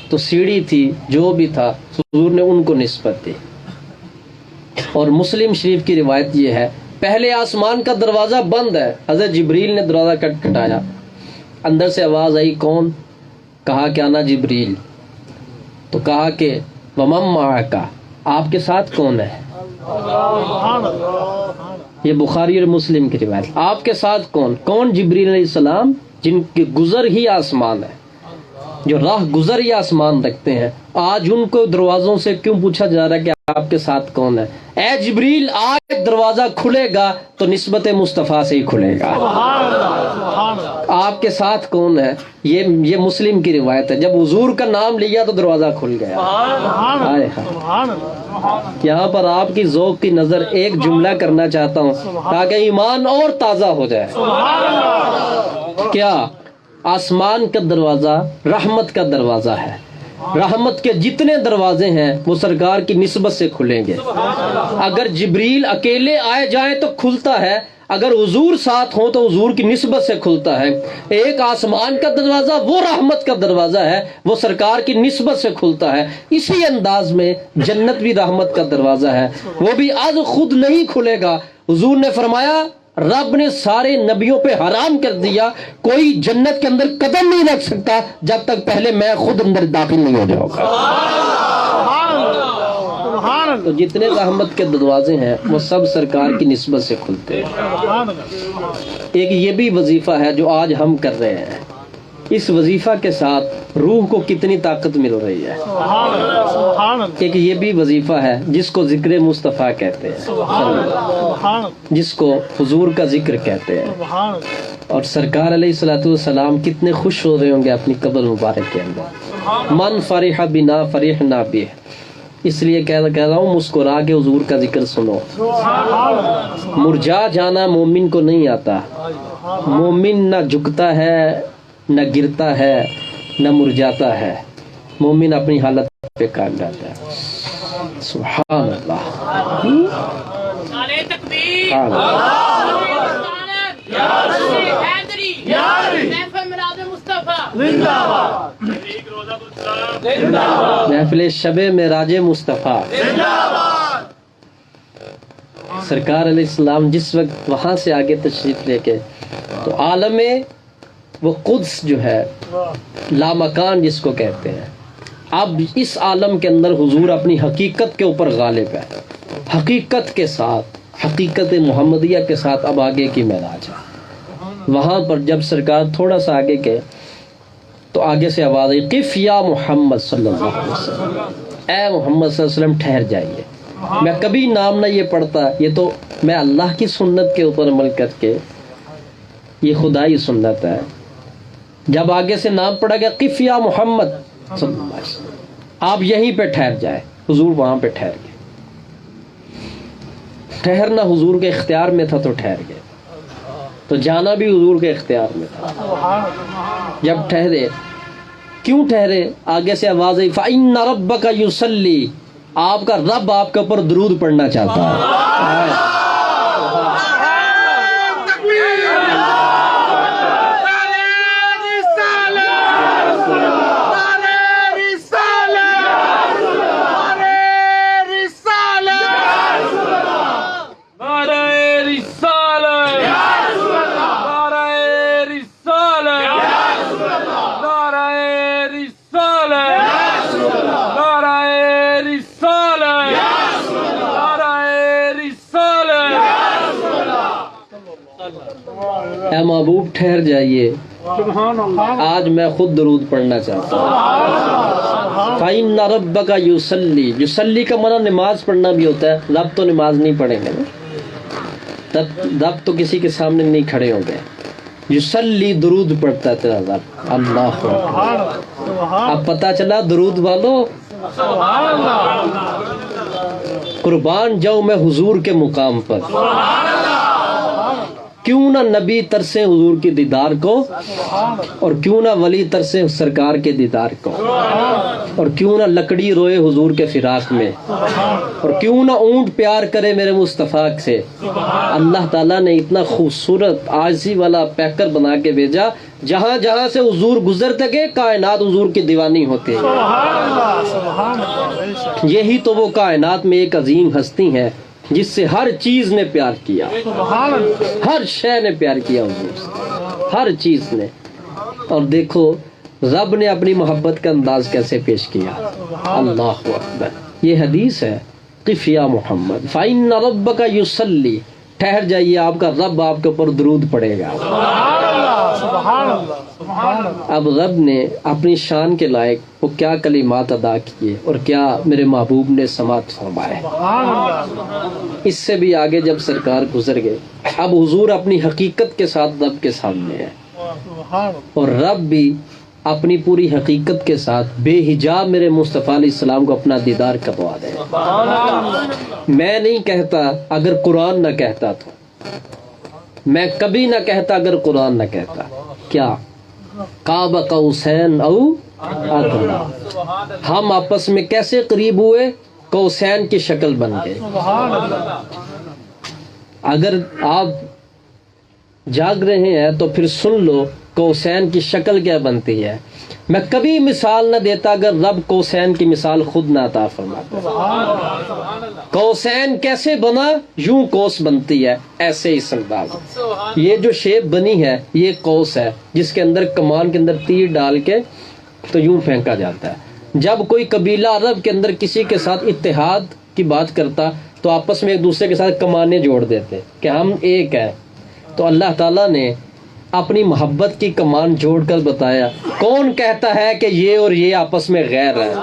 تو سیڑھی تھی، جو بھی تھا حضور نے ان کو نسبت دی. اور مسلم شریف کی روایت یہ ہے، پہلے آسمان کا دروازہ بند ہے، حضرت جبریل نے دروازہ کھٹکھٹایا. اندر سے آواز آئی، کون؟ کہا کہ انا جبریل. تو کہا کہ ومن معک، آپ کے ساتھ کون ہے؟ یہ بخاری اور مسلم کی روایت. آپ کے ساتھ کون؟ جبریل علیہ السلام، جن کی گزر ہی آسمان ہے، جو راہ گزر ہی آسمان رکھتے ہیں. آج ان کو دروازوں سے کیوں پوچھا جا رہا ہے کہ آپ کے ساتھ کون ہے؟ اے جبریل، آج دروازہ کھلے گا تو نسبت مصطفیٰ سے ہی کھلے گا. آپ کے ساتھ کون ہے؟ یہ مسلم کی روایت ہے. جب حضور کا نام لیا تو دروازہ کھل گیا. ہائے ہائے. یہاں پر آپ کی ذوق کی نظر ایک جملہ کرنا چاہتا ہوں تاکہ ایمان اور تازہ ہو جائے. کیا آسمان کا دروازہ رحمت کا دروازہ ہے. رحمت کے جتنے دروازے ہیں وہ سرکار کی نسبت سے کھلیں گے. اگر جبریل اکیلے آئے جائیں تو کھلتا ہے، اگر حضور ساتھ ہوں تو حضور کی نسبت سے کھلتا ہے. ایک آسمان کا دروازہ وہ رحمت کا دروازہ ہے، وہ سرکار کی نسبت سے کھلتا ہے. اسی انداز میں جنت بھی رحمت کا دروازہ ہے، وہ بھی آج خود نہیں کھلے گا. حضور نے فرمایا رب نے سارے نبیوں پہ حرام کر دیا، کوئی جنت کے اندر قدم نہیں رکھ سکتا جب تک پہلے میں خود اندر داخل نہیں ہو جاؤں گا. تو جتنے رحمت کے دروازے ہیں وہ سب سرکار کی نسبت سے کھلتے ہیں. ایک یہ بھی وظیفہ ہے جو آج ہم کر رہے ہیں. اس وظیفہ کے ساتھ روح کو کتنی طاقت مل رہی ہے. ایک یہ بھی وظیفہ ہے جس کو ذکر مصطفیٰ کہتے ہیں، جس کو حضور کا ذکر کہتے ہیں. اور سرکار علیہ الصلوۃ والسلام کتنے خوش ہو رہے ہوں گے اپنی قبر مبارک کے اندر. من فرح بنا فرحنا بہ. اس لیے کہہ رہا ہوں مسکرا کے حضور کا ذکر سنو. مرجا جانا مومن کو نہیں آتا. مومن نہ جھکتا ہے، نہ گرتا ہے، نہ مرجاتا ہے. مومن اپنی حالت پہ قائم رہتا ہے. سبحان اللہ. نعرہ تکبیر، سبحان اللہ. یا رسول حیدری، یا محفل میلاد مصطفیٰ زندہ باد، زندہ باد، محفل شب معراج مصطفیٰ زندہ باد. سرکار علیہ السلام جس وقت وہاں سے آگے تشریف لے کے تو عالم وہ قدس جو ہے، لامکان جس کو کہتے ہیں، اب اس عالم کے اندر حضور اپنی حقیقت کے اوپر غالب ہے. حقیقت کے ساتھ، حقیقت محمدیہ کے ساتھ اب آگے کی معراج ہے. وہاں پر جب سرکار تھوڑا سا آگے گئے تو آگے سے آواز آئی قف یا محمد صلی اللہ علیہ وسلم، اے محمد صلی اللہ علیہ وسلم ٹھہر جائیے۔ میں کبھی نام نہ یہ پڑھتا، یہ تو میں اللہ کی سنت کے اوپر عمل کر کے، یہ خدائی سنت ہے۔ جب آگے سے نام پڑھا گیا قف یا محمد صلی اللہ علیہ وسلم، آپ یہیں پہ ٹھہر جائے، حضور وہاں پہ ٹھہر گئے۔ ٹھہرنا حضور کے اختیار میں تھا تو ٹھہر گئے، تو جانا بھی حضور کے اختیار میں تھا۔ جب ٹھہرے، کیوں ٹھہرے؟ آگے سے آواز آئی فَإِنَّ رَبَّكَ يُصَلِّي، آپ کا رب آپ کے اوپر درود پڑھنا چاہتا ہے۔ اے محبوب ٹھہر جائیے، آج میں خود درود پڑھنا چاہتا ہوں۔ فَإِنَّ رَبَّكَ يُصَلِّي، یصلی کا معنی نماز پڑھنا بھی ہوتا ہے۔ رب تو نماز نہیں پڑھیں گے نا، رب تو کسی کے سامنے نہیں کھڑے ہوں گے۔ یصلی درود پڑھتا ہے تیرا رب۔ اللہ اب پتہ چلا درود والو، قربان جاؤں میں حضور کے مقام پر۔ کیوں نہ نبی ترسے حضور کی دیدار کو، اور کیوں نہ ولی ترسے سرکار کے دیدار کو، اور کیوں نہ لکڑی روئے حضور کے فراق میں، اور کیوں نہ اونٹ پیار کرے میرے مصطفیٰ سے۔ اللہ تعالیٰ نے اتنا خوبصورت عاجزی والا پیکر بنا کے بھیجا، جہاں جہاں سے حضور گزرتے گئے کائنات حضور کی دیوانی ہوتے ہیں۔ یہی تو وہ کائنات میں ایک عظیم ہستی ہے جس سے ہر چیز نے پیار کیا، ہر شے نے پیار کیا حضور سے، ہر چیز نے۔ اور دیکھو رب نے اپنی محبت کا انداز کیسے پیش کیا۔ اللہ اکبر، یہ حدیث ہے قف یا محمد فَإِنَّ رَبَّكَ يُصَلِّي، ٹھہر جائیے، آپ کا رب آپ کے اوپر درود پڑے گا۔ اب رب نے اپنی شان کے لائق وہ کیا کلمات ادا کیے اور کیا میرے محبوب نے سماعت فرمائے۔ اس سے بھی آگے جب سرکار گزر گئے، اب حضور اپنی حقیقت کے ساتھ رب کے سامنے ہے، اور رب بھی اپنی پوری حقیقت کے ساتھ بے حجاب میرے مصطفیٰ علیہ السلام کو اپنا دیدار کروا دے۔ میں نہیں کہتا اگر قرآن نہ کہتا تو، میں کبھی نہ کہتا اگر قرآن نہ کہتا۔ کیا قاب قوسین او ادنیٰ، ہم آپس میں کیسے قریب ہوئے؟ قوسین کی شکل بن گئے۔ اگر آپ جاگ رہے ہیں تو پھر سن لو قوسین کی شکل کیا بنتی ہے۔ میں کبھی مثال نہ دیتا اگر رب قوسین کی مثال خود نہ عطا فرماتا۔ قوسین کیسے بنا؟ یوں قوس بنتی ہے، ایسے اس انداز۔ یہ جو شیپ بنی ہے یہ قوس ہے، جس کے اندر کمان کے اندر تیر ڈال کے تو یوں پھینکا جاتا ہے۔ جب کوئی قبیلہ عرب کے اندر کسی کے ساتھ اتحاد کی بات کرتا تو آپس میں ایک دوسرے کے ساتھ کمانیں جوڑ دیتے کہ ہم ایک ہیں۔ تو اللہ تعالیٰ نے اپنی محبت کی کمان جوڑ کر بتایا، کون کہتا ہے کہ یہ اور یہ آپس میں غیر ہے؟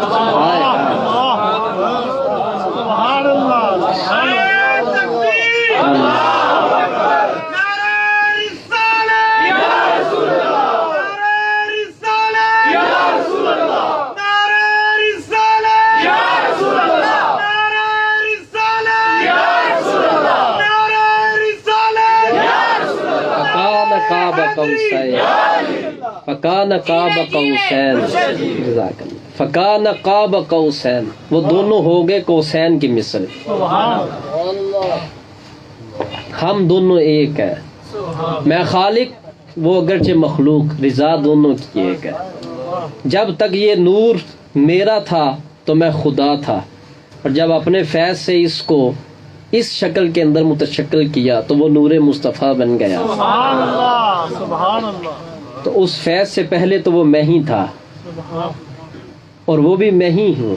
فکان قاب قوسین، فکان قاب قوسین، وہ دونوں ہو گئے قوسین کی مثل۔ ہم دونوں ایک ہیں، میں خالق، وہ اگرچہ مخلوق، رضا دونوں کی ایک ہے۔ جب تک یہ نور میرا تھا تو میں خدا تھا، اور جب اپنے فیض سے اس کو اس شکل کے اندر متشکل کیا تو وہ نور مصطفیٰ بن گیا۔ سبحان اللہ۔ تو اس فیض سے پہلے تو وہ میں ہی تھا، اور وہ بھی میں ہی ہوں۔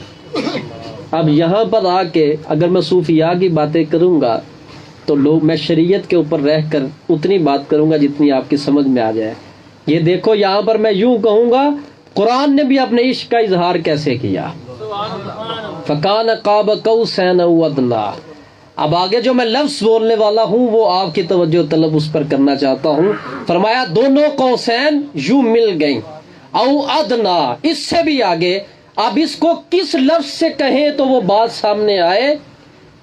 اب یہاں پر آ کے اگر میں صوفیاء کی باتیں کروں گا تو لوگ میں شریعت کے اوپر رہ کر اتنی بات کروں گا جتنی آپ کی سمجھ میں آ جائے. یہ دیکھو یہاں پر میں یوں کہوں گا قرآن نے بھی اپنے عشق کا اظہار کیسے کیا. فکان قاب قوسین او ادنیٰ. اب آگے جو میں لفظ بولنے والا ہوں وہ آپ کی توجہ طلب اس پر کرنا چاہتا ہوں. فرمایا دونوں قوسین یوں مل گئیں، او ادنیٰ اس سے بھی آگے. اب اس کو کس لفظ سے کہیں تو وہ بات سامنے آئے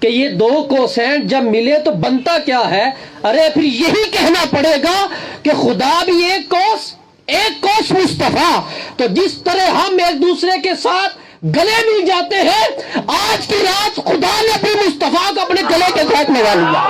کہ یہ دو قوسین جب ملے تو بنتا کیا ہے. ارے پھر یہی کہنا پڑے گا کہ خدا بھی ایک کوس مصطفیٰ. تو جس طرح ہم ایک دوسرے کے ساتھ گلے مل جاتے ہیں، آج کی رات خدا نے بھی مصطفیٰ کو اپنے گلے کے ساتھ ملا لیا.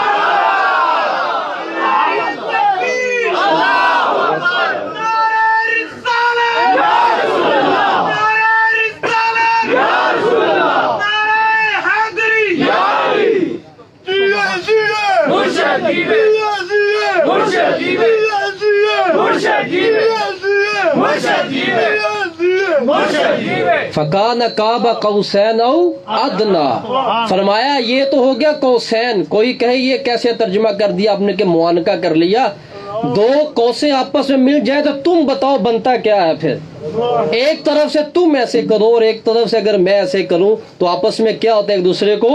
فکان قاب قوسین او ادنیٰ. فرمایا یہ تو ہو گیا قوسین. کوئی کہے یہ کیسے ترجمہ کر دیا آپ نے کہ معانقہ کر لیا. دو قوسیں آپس میں مل جائے تو تم بتاؤ بنتا کیا ہے. پھر ایک طرف سے تم ایسے کرو اور ایک طرف سے اگر میں ایسے کروں تو آپس میں کیا ہوتا ہے؟ ایک دوسرے کو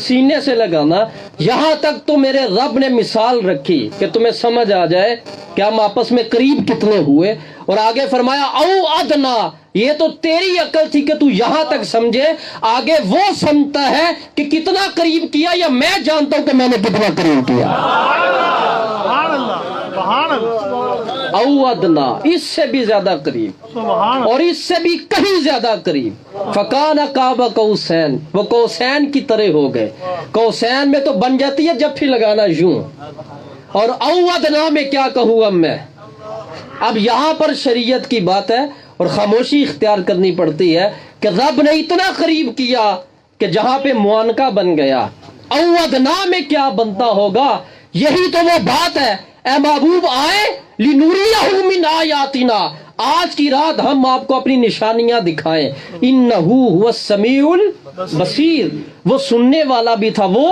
سینے سے لگانا. یہاں تک تو میرے رب نے مثال رکھی کہ تمہیں سمجھ آ جائے کہ ہم آپس میں قریب کتنے ہوئے. اور آگے فرمایا او ادنیٰ. یہ تو تیری عقل تھی کہ تو یہاں تک سمجھے. آگے وہ سمجھتا ہے کہ کتنا قریب کیا، یا میں جانتا ہوں کہ میں نے کتنا قریب کیا. او ادنیٰ اس سے بھی زیادہ قریب اور اس سے بھی کہیں زیادہ قریب. فکان قاب قوسین وہ قوسین کی طرح ہو گئے. قوسین میں تو بن جاتی ہے جب پھر لگانا یوں. اور او ادنیٰ میں کیا کہوں اب میں. اب یہاں پر شریعت کی بات ہے اور خاموشی اختیار کرنی پڑتی ہے کہ رب نے اتنا قریب کیا کہ جہاں پہ معانقہ بن گیا. او ادنیٰ میں کیا بنتا ہوگا؟ یہی تو وہ بات ہے. اے محبوب آئے لنوریہ من آیاتنا. آج کی رات ہم آپ کو اپنی نشانیاں دکھائیں. انہ هو السمیع البصیر. وہ سننے والا بھی تھا، وہ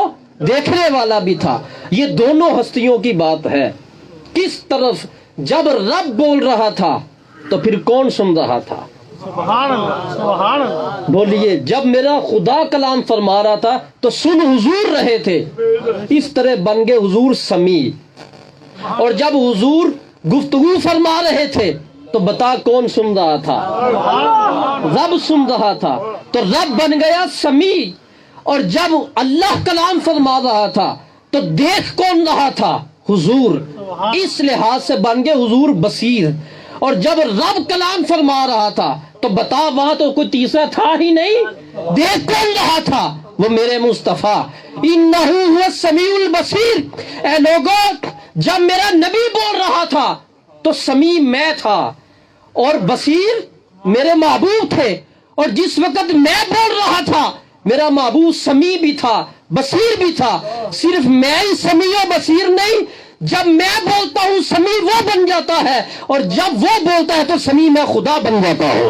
دیکھنے والا بھی تھا. یہ دونوں ہستیوں کی بات ہے. کس طرف جب رب بول رہا تھا تو پھر کون سن رہا تھا؟ سبحان اللہ سبحان اللہ. بولیے جب میرا خدا کلام فرما رہا تھا تو سن حضور رہے تھے. اس طرح بن گئے حضور سمیع. اور جب حضور گفتگو فرما رہے تھے تو بتا کون سن رہا تھا؟ رب سن رہا تھا تو رب بن گیا سمیع. اور جب اللہ کلام فرما رہا تھا تو دیکھ کون رہا تھا؟ حضور. اس لحاظ سے بن گئے حضور بصیر. اور جب رب کلام فرما رہا تھا تو بتا وہاں تو کوئی تیسرا تھا ہی نہیں. دیکھ کون رہا تھا؟ وہ میرے مصطفیٰ. انہ هو السمیع البصیر. اے لوگوں جب میرا نبی بول رہا تھا تو سمیع میں تھا اور بصیر میرے محبوب تھے. اور جس وقت میں بول رہا تھا میرا محبوب سمیع بھی تھا بصیر بھی تھا. صرف میں ہی سمیع و بصیر نہیں، جب میں بولتا ہوں سمیع وہ بن جاتا ہے، اور جب وہ بولتا ہے تو سمیع میں خدا بن جاتا ہوں.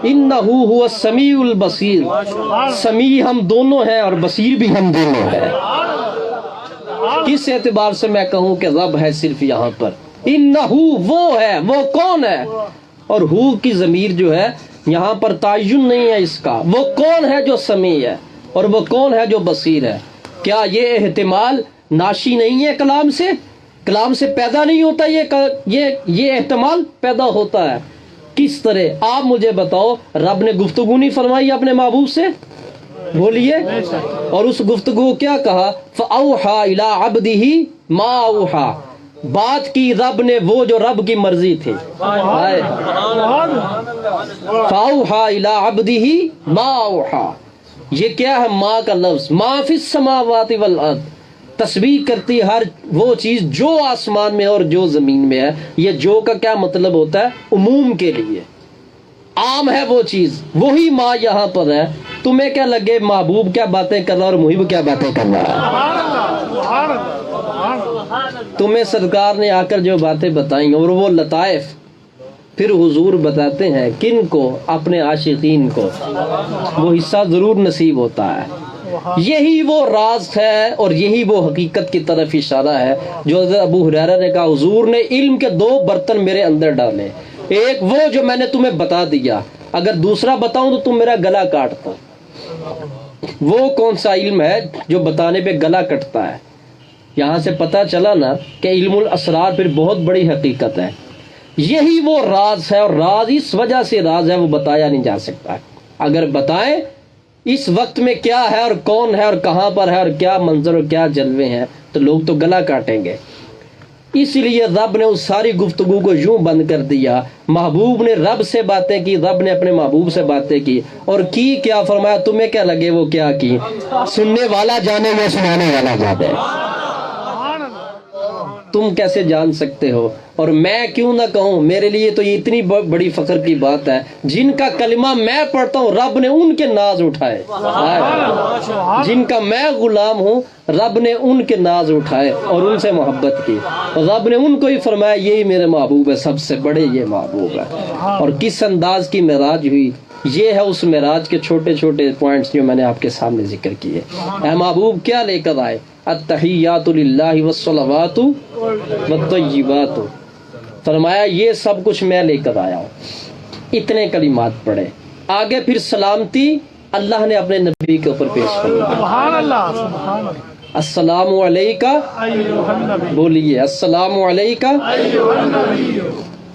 انہ هو السمیع البصیر. سمیع ہم دونوں ہیں اور بصیر بھی ہم دونوں ہیں. کس اعتبار سے میں کہوں کہ رب ہے صرف یہاں پر؟ انہ وہ ہے. وہ کون ہے؟ اور ہو کی ضمیر جو ہے یہاں پر تعین نہیں ہے اس کا. وہ کون ہے جو سمیع ہے اور وہ کون ہے جو بصیر ہے؟ کیا یہ احتمال ناشی نہیں ہے کلام سے؟ کلام سے پیدا نہیں ہوتا یہ احتمال پیدا ہوتا ہے. کس طرح؟ آپ مجھے بتاؤ. رب نے گفتگو نہیں فرمائی اپنے محبوب سے؟ بولیے. اور اس گفتگو کیا کہا؟ فَأَوْحَا إِلَىٰ عَبْدِهِ مَا أَوْحَا. بات کی رب نے وہ جو رب کی مرضی تھی. فَأَوْحَا إِلَىٰ عَبْدِهِ مَا أَوْحَا. یہ کیا ہے؟ ماں کا لفظ. ما فی السماوات والارض. تسبیح کرتی ہر وہ چیز جو آسمان میں اور جو زمین میں ہے. یہ جو کا کیا مطلب ہوتا ہے؟ عموم کے لیے عام ہے وہ چیز. وہی ماں یہاں پر ہے. تمہیں کیا لگے محبوب کیا باتیں کر رہا اور محب کیا باتیں کر رہا ہے؟ تمہیں سرکار نے آ کر جو باتیں بتائیں اور وہ لطائف پھر حضور بتاتے ہیں کن کو؟ اپنے عاشقین کو. وہ حصہ ضرور نصیب ہوتا ہے. یہی وہ راز ہے اور یہی وہ حقیقت کی طرف اشارہ ہے جو حضرت ابو ہریرہ نے کہا حضور نے علم کے 2 برتن میرے اندر ڈالے، ایک وہ جو میں نے تمہیں بتا دیا، اگر دوسرا بتاؤں تو تم میرا گلا کاٹتا۔ وہ کون سا علم ہے جو بتانے پہ گلا کٹتا ہے؟ یہاں سے پتہ چلا نا کہ علم الاسرار پھر بہت بڑی حقیقت ہے۔ یہی وہ راز ہے، اور راز اس وجہ سے راز ہے وہ بتایا نہیں جا سکتا۔ اگر بتائیں اس وقت میں کیا ہے اور کون ہے اور کہاں پر ہے اور کیا منظر اور کیا جلوے ہیں تو لوگ تو گلا کاٹیں گے۔ اس لیے رب نے اس ساری گفتگو کو یوں بند کر دیا، محبوب نے رب سے باتیں کی، رب نے اپنے محبوب سے باتیں کی، اور کی کیا؟ فرمایا تمہیں کیا لگے وہ کیا کی، سننے والا جانے میں سنانے والا جانے۔ تم کیسے جان سکتے ہو؟ اور میں کیوں نہ کہوں، میرے لیے تو یہ اتنی بڑی فخر کی بات ہے، جن کا کلمہ میں پڑھتا ہوں رب نے ان کے ناز اٹھائے، جن کا میں غلام ہوں رب نے ان کے ناز اٹھائے اور ان سے محبت کی، اور رب نے ان کو ہی فرمایا یہی میرے محبوب ہے، سب سے بڑے یہ محبوب ہے۔ اور کس انداز کی معراج ہوئی، یہ ہے اس معراج کے چھوٹے چھوٹے پوائنٹس جو میں نے آپ کے سامنے ذکر کیے۔ اے محبوب کیا لے کر آئے؟ التحیات للہ والصلوات والطیبات، فرمایا یہ سب کچھ میں لے کر آیا ہوں۔ اتنے کلمات پڑھے، آگے پھر سلامتی اللہ نے اپنے نبی کے اوپر پیش کی۔ سبحان اللہ، سبحان اللہ۔ السلام علیکہ، ایھا النبی، بولیے السلام علیکہ۔ ایھا النبی،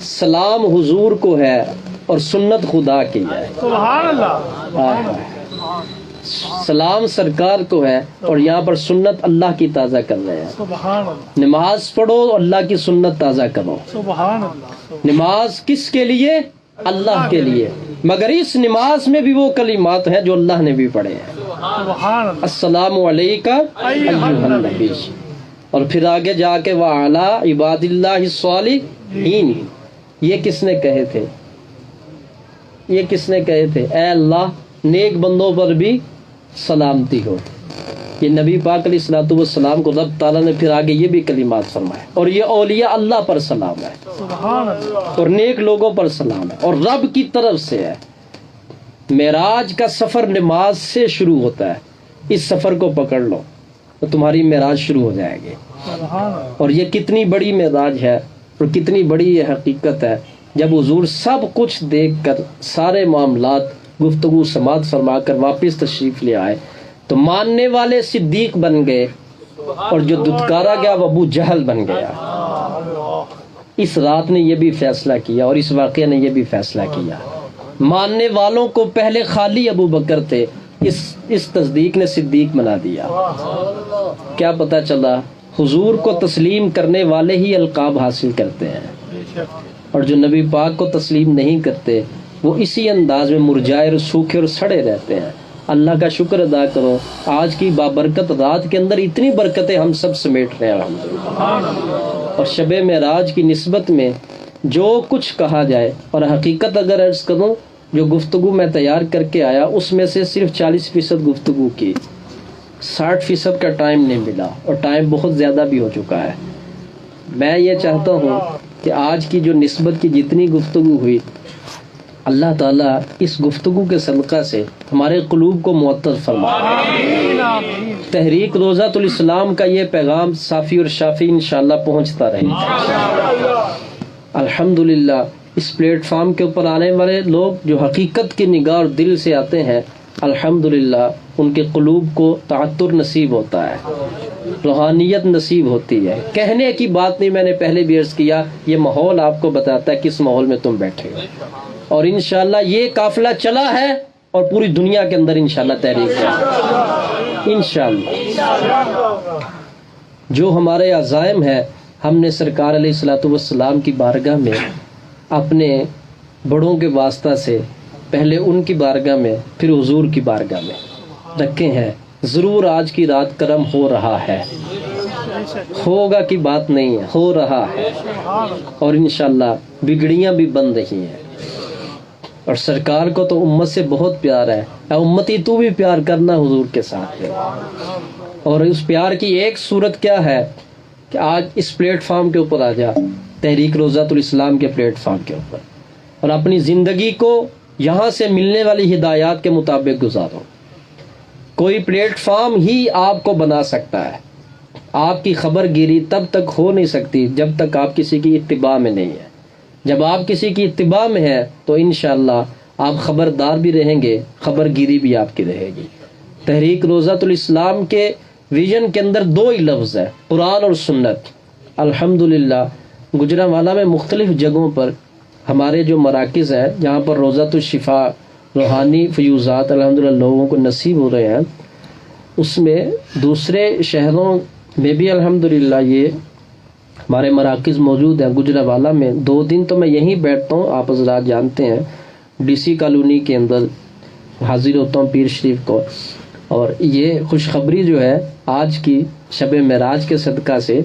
سلام حضور کو ہے اور سنت خدا کی ہے۔ سبحان اللہ، آہ۔ سلام سرکار کو ہے اور یہاں پر سنت اللہ کی تازہ کر رہے ہیں۔ سبحان اللہ، نماز پڑھو اللہ کی سنت تازہ کرو۔ سبحان اللہ، نماز کس کے لیے؟ اللہ کے لیے، مگر اس نماز میں بھی وہ کلمات ہیں جو اللہ نے بھی پڑھے ہیں۔ سبحان اللہ، السلام علیکہ ایھا النبی، اور پھر آگے جا کے وعلی عباد اللہ الصالحین، یہ کس نے کہے تھے؟ یہ کس نے کہے تھے؟ اے اللہ نیک بندوں پر بھی سلامتی ہو۔ یہ نبی پاک علیہ الصلوۃ والسلام کو رب تعالیٰ نے پھر آگے یہ بھی کلمات فرمائے، اور یہ اولیاء اللہ پر سلام ہے سبحان اللہ، اور نیک لوگوں پر سلام ہے اور رب کی طرف سے ہے۔ معراج کا سفر نماز سے شروع ہوتا ہے، اس سفر کو پکڑ لو تو تمہاری معراج شروع ہو جائے گی۔ سبحان اللہ، اور یہ کتنی بڑی معراج ہے اور کتنی بڑی یہ حقیقت ہے، جب حضور سب کچھ دیکھ کر سارے معاملات گفتگو سماعت فرما کر واپس تشریف لے آئے تو ماننے والے صدیق بن گئے اور جو دھتکارا گیا وہ ابو جہل بن گیا۔ اس رات نے یہ بھی فیصلہ کیا اور اس واقعہ نے یہ بھی فیصلہ کیا، ماننے والوں کو پہلے خالی ابو بکر تھے، اس تصدیق نے صدیق بنا دیا۔ کیا پتہ چلا؟ حضور کو تسلیم کرنے والے ہی القاب حاصل کرتے ہیں، اور جو نبی پاک کو تسلیم نہیں کرتے وہ اسی انداز میں مرجائے اور سوکھے اور سڑے رہتے ہیں۔ اللہ کا شکر ادا کرو، آج کی بابرکت رات کے اندر اتنی برکتیں ہم سب سمیٹ رہے ہیں الحمدللہ۔ اور شب معراج کی نسبت میں جو کچھ کہا جائے، اور حقیقت اگر عرض کروں جو گفتگو میں تیار کر کے آیا اس میں سے صرف 40% گفتگو کی، 60% کا ٹائم نہیں ملا، اور ٹائم بہت زیادہ بھی ہو چکا ہے۔ میں یہ چاہتا ہوں کہ آج کی جو نسبت کی جتنی گفتگو ہوئی، اللہ تعالیٰ اس گفتگو کے صدقہ سے ہمارے قلوب کو معطر فرمائے۔ تحریک روضۃ الاسلام کا یہ پیغام صافی اور شافی انشاءاللہ پہنچتا رہے۔ الحمدللہ اس پلیٹ فارم کے اوپر آنے والے لوگ جو حقیقت کی نگاہ اور دل سے آتے ہیں، الحمدللہ ان کے قلوب کو تعطر نصیب ہوتا ہے، روحانیت نصیب ہوتی ہے۔ کہنے کی بات نہیں، میں نے پہلے بھی عرض کیا، یہ ماحول آپ کو بتاتا ہے کس ماحول میں تم بیٹھے ہو، اور انشاءاللہ یہ قافلہ چلا ہے اور پوری دنیا کے اندر انشاءاللہ تحریک ہے انشاءاللہ۔ جو ہمارے عزائم ہے، ہم نے سرکار علیہ الصلوۃ والسلام کی بارگاہ میں اپنے بڑوں کے واسطہ سے پہلے ان کی بارگاہ میں پھر حضور کی بارگاہ میں رکھے ہیں۔ ضرور آج کی رات کرم ہو رہا ہے، ہوگا کی بات نہیں ہے، ہو رہا ہے، اور انشاءاللہ بگڑیاں بھی بن رہی ہیں۔ اور سرکار کو تو امت سے بہت پیار ہے، اے امتی تو بھی پیار کرنا حضور کے ساتھ ہے۔ اور اس پیار کی ایک صورت کیا ہے کہ آج اس پلیٹ فارم کے اوپر آ جا، تحریک روضۃ الاسلام کے پلیٹ فارم کے اوپر، اور اپنی زندگی کو یہاں سے ملنے والی ہدایات کے مطابق گزارو۔ کوئی پلیٹ فارم ہی آپ کو بنا سکتا ہے. آپ کی خبر گیری تب تک ہو نہیں سکتی جب تک آپ کسی کی اتباع میں نہیں ہیں. جب آپ کسی کی اتباع میں ہیں تو انشاءاللہ آپ خبردار بھی رہیں گے, خبر گیری بھی آپ کی رہے گی. تحریک روضۃ الاسلام کے ویژن کے اندر 2 ہی لفظ ہے, قرآن اور سنت. الحمدللہ گجرانوالہ میں مختلف جگہوں پر ہمارے جو مراکز ہیں جہاں پر روضۃ الشفا روحانی فیوزات الحمدللہ لوگوں کو نصیب ہو رہے ہیں, اس میں دوسرے شہروں میں بھی الحمدللہ یہ ہمارے مراکز موجود ہیں. گجرانوالہ میں 2 دن تو میں یہیں بیٹھتا ہوں, آپ حضرات جانتے ہیں, ڈی سی کالونی کے اندر حاضر ہوتا ہوں پیر شریف کو. اور یہ خوشخبری جو ہے آج کی شب معراج کے صدقہ سے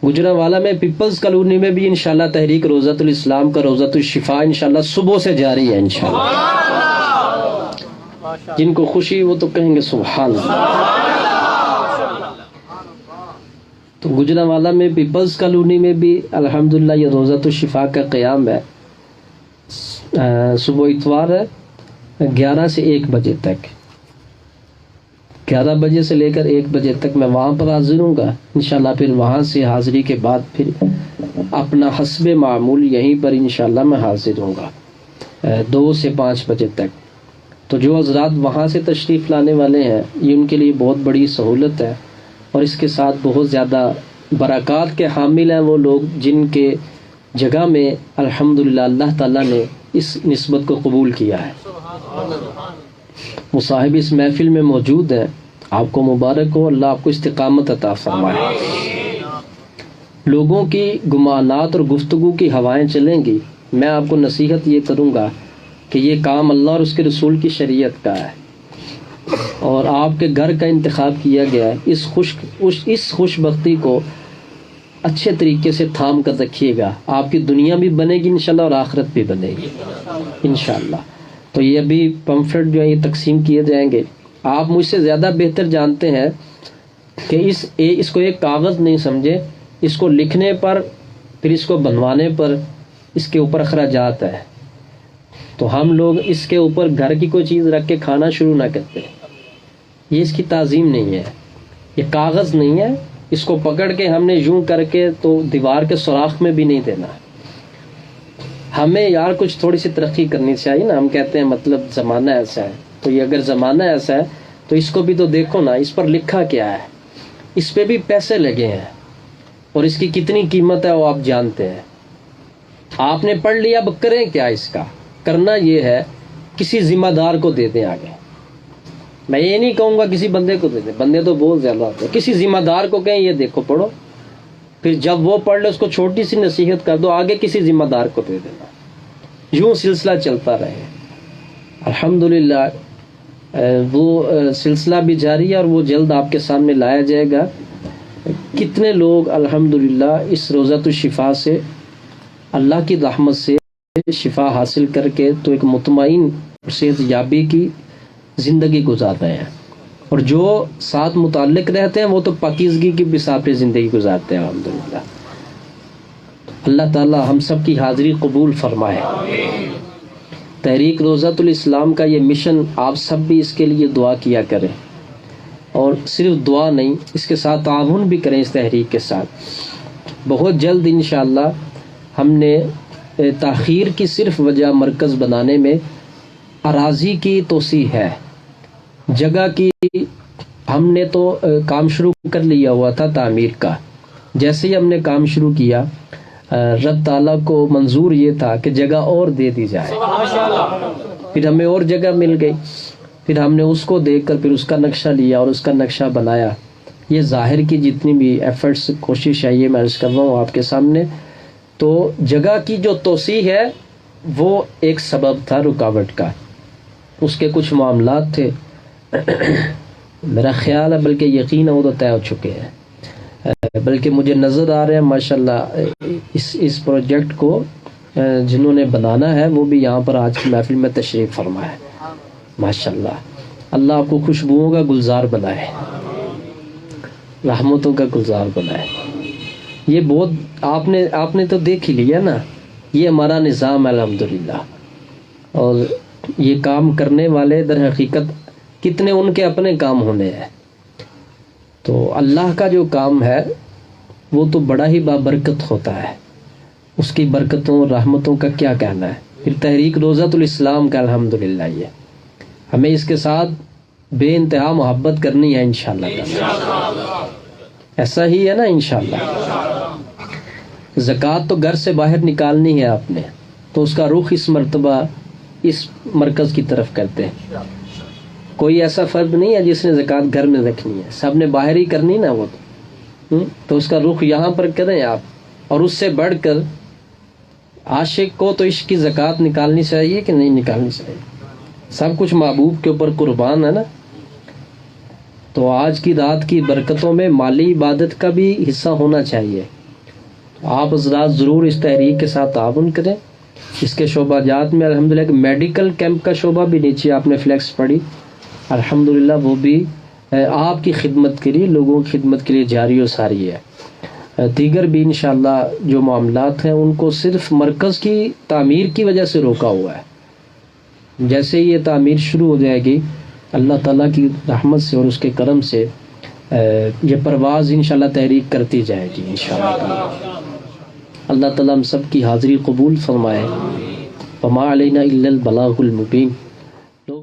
گجرانوالہ میں پیپلز کالونی میں بھی انشاءاللہ تحریک روضۃ الاسلام کا روضۃ الشفا انشاءاللہ صبح سے جاری ہے انشاءاللہ. جن کو خوشی وہ تو کہیں گے سبحان اللہ. تو گجرانوالہ میں پیپلز کالونی میں بھی الحمدللہ یہ روضۃ الشفا کا قیام ہے. صبح اتوار ہے 11 سے 1 بجے تک, 11 بجے سے لے کر 1 بجے تک میں وہاں پر حاضر ہوں گا انشاءاللہ. پھر وہاں سے حاضری کے بعد پھر اپنا حسب معمول یہیں پر انشاءاللہ میں حاضر ہوں گا 2 سے 5 بجے تک. تو جو حضرات وہاں سے تشریف لانے والے ہیں یہ ان کے لیے بہت بڑی سہولت ہے, اور اس کے ساتھ بہت زیادہ برکات کے حامل ہیں وہ لوگ جن کے جگہ میں الحمدللہ اللہ تعالیٰ نے اس نسبت کو قبول کیا ہے. وہ صاحب اس محفل میں موجود ہیں, آپ کو مبارک ہو, اللہ آپ کو استقامت عطا فرمائے. لوگوں کی گمانات اور گفتگو کی ہوائیں چلیں گی. میں آپ کو نصیحت یہ کروں گا کہ یہ کام اللہ اور اس کے رسول کی شریعت کا ہے, اور آپ کے گھر کا انتخاب کیا گیا ہے. اس خوش بختی کو اچھے طریقے سے تھام کر رکھیے گا. آپ کی دنیا بھی بنے گی انشاءاللہ اور آخرت بھی بنے گی انشاءاللہ. تو یہ ابھی پمفلٹ جو ہے یہ تقسیم کیے جائیں گے. آپ مجھ سے زیادہ بہتر جانتے ہیں کہ اس کو ایک کاغذ نہیں سمجھے, اس کو لکھنے پر پھر اس کو بنوانے پر اس کے اوپر اخراجات ہے. تو ہم لوگ اس کے اوپر گھر کی کوئی چیز رکھ کے کھانا شروع نہ کرتے. یہ اس کی تعظیم نہیں ہے, یہ کاغذ نہیں ہے. اس کو پکڑ کے ہم نے یوں کر کے تو دیوار کے سوراخ میں بھی نہیں دینا. ہمیں یار کچھ تھوڑی سی ترقی کرنی چاہیے نا. ہم کہتے ہیں مطلب زمانہ ایسا ہے, تو یہ اگر زمانہ ایسا ہے تو اس کو بھی تو دیکھو نا, اس پر لکھا کیا ہے, اس پہ بھی پیسے لگے ہیں, اور اس کی کتنی قیمت ہے وہ آپ جانتے ہیں. آپ نے پڑھ لیا, اب کریں کیا اس کا؟ کرنا یہ ہے کسی ذمہ دار کو دے دیں آگے. میں یہ نہیں کہوں گا کسی بندے کو دے دیں, بندے تو بہت زیادہ ہوتے ہیں. کسی ذمہ دار کو کہیں یہ دیکھو پڑھو, پھر جب وہ پڑھ لے اس کو چھوٹی سی نصیحت کر دو, آگے کسی ذمہ دار کو دے دینا. یوں سلسلہ چلتا رہے. الحمدللہ وہ سلسلہ بھی جاری ہے اور وہ جلد آپ کے سامنے لایا جائے گا. کتنے لوگ الحمدللہ اس روضۃ الشفا سے اللہ کی رحمت سے شفا حاصل کر کے تو ایک مطمئن صحت یابی کی زندگی گزار رہے ہیں, اور جو ساتھ متعلق رہتے ہیں وہ تو پاکیزگی کی بساط پہ زندگی گزارتے ہیں الحمدللہ. اللہ تعالی ہم سب کی حاضری قبول فرمائے. تحریک روضۃ الاسلام کا یہ مشن, آپ سب بھی اس کے لیے دعا کیا کریں, اور صرف دعا نہیں اس کے ساتھ تعاون بھی کریں اس تحریک کے ساتھ. بہت جلد انشاءاللہ ہم نے تاخیر کی صرف وجہ مرکز بنانے میں اراضی کی توسیع ہے, جگہ کی. ہم نے تو کام شروع کر لیا ہوا تھا تعمیر کا. جیسے ہی ہم نے کام شروع کیا رب تعالیٰ کو منظور یہ تھا کہ جگہ اور دے دی جائے. پھر ہمیں اور جگہ مل گئی, پھر ہم نے اس کو دیکھ کر پھر اس کا نقشہ لیا اور اس کا نقشہ بنایا. یہ ظاہر کی جتنی بھی ایفرٹس کوشش ہے یہ میں عرض کر رہا ہوں آپ کے سامنے. تو جگہ کی جو توسیع ہے وہ ایک سبب تھا رکاوٹ کا. اس کے کچھ معاملات تھے, میرا خیال ہے بلکہ یقین ہے وہ تو طے ہو چکے ہیں, بلکہ مجھے نظر آ رہے ہیں ماشاءاللہ اس پروجیکٹ کو جنہوں نے بنانا ہے وہ بھی یہاں پر آج کی محفل میں تشریف فرما ہے. ماشاءاللہ اللہ آپ کو خوشبوؤں کا گلزار بنائے, رحمتوں کا گلزار بنائے. یہ بہت آپ نے تو دیکھ ہی لیا نا, یہ ہمارا نظام ہے الحمدللہ. اور یہ کام کرنے والے در حقیقت کتنے ان کے اپنے کام ہونے ہیں. تو اللہ کا جو کام ہے وہ تو بڑا ہی بابرکت ہوتا ہے. اس کی برکتوں اور رحمتوں کا کیا کہنا ہے. پھر تحریک روزۃ الاسلام کا الحمدللہ یہ ہمیں اس کے ساتھ بے انتہا محبت کرنی ہے انشاءاللہ. ایسا ہی ہے نا انشاءاللہ. زکوٰۃ تو گھر سے باہر نکالنی ہے آپ نے, تو اس کا رخ اس مرتبہ اس مرکز کی طرف کرتے ہیں. کوئی ایسا فرد نہیں ہے جس نے زکوٰۃ گھر میں رکھنی ہے, سب نے باہر ہی کرنی نا وہ تو اس کا رخ یہاں پر کریں آپ. اور اس سے بڑھ کر عاشق کو تو عشق کی زکوٰۃ نکالنی چاہیے کہ نہیں نکالنی چاہیے. سب کچھ محبوب کے اوپر قربان ہے نا. تو آج کی رات کی برکتوں میں مالی عبادت کا بھی حصہ ہونا چاہیے. آپ حضرات ضرور اس تحریک کے ساتھ تعاون کریں. اس کے شعبہ جات میں الحمدللہ ایک میڈیکل کیمپ کا شعبہ بھی نیچے آپ نے فلیکس پڑھی, الحمدللہ وہ بھی آپ کی خدمت کے لیے, لوگوں کی خدمت کے لیے جاری و ساری ہے. دیگر بھی انشاءاللہ جو معاملات ہیں ان کو صرف مرکز کی تعمیر کی وجہ سے روکا ہوا ہے. جیسے ہی یہ تعمیر شروع ہو جائے گی اللہ تعالیٰ کی رحمت سے اور اس کے کرم سے یہ پرواز انشاءاللہ تحریک کرتی جائے گی انشاءاللہ. اللہ تعالیٰ ہم سب کی حاضری قبول فرمائے. وما علینا الا البلاغ المبین.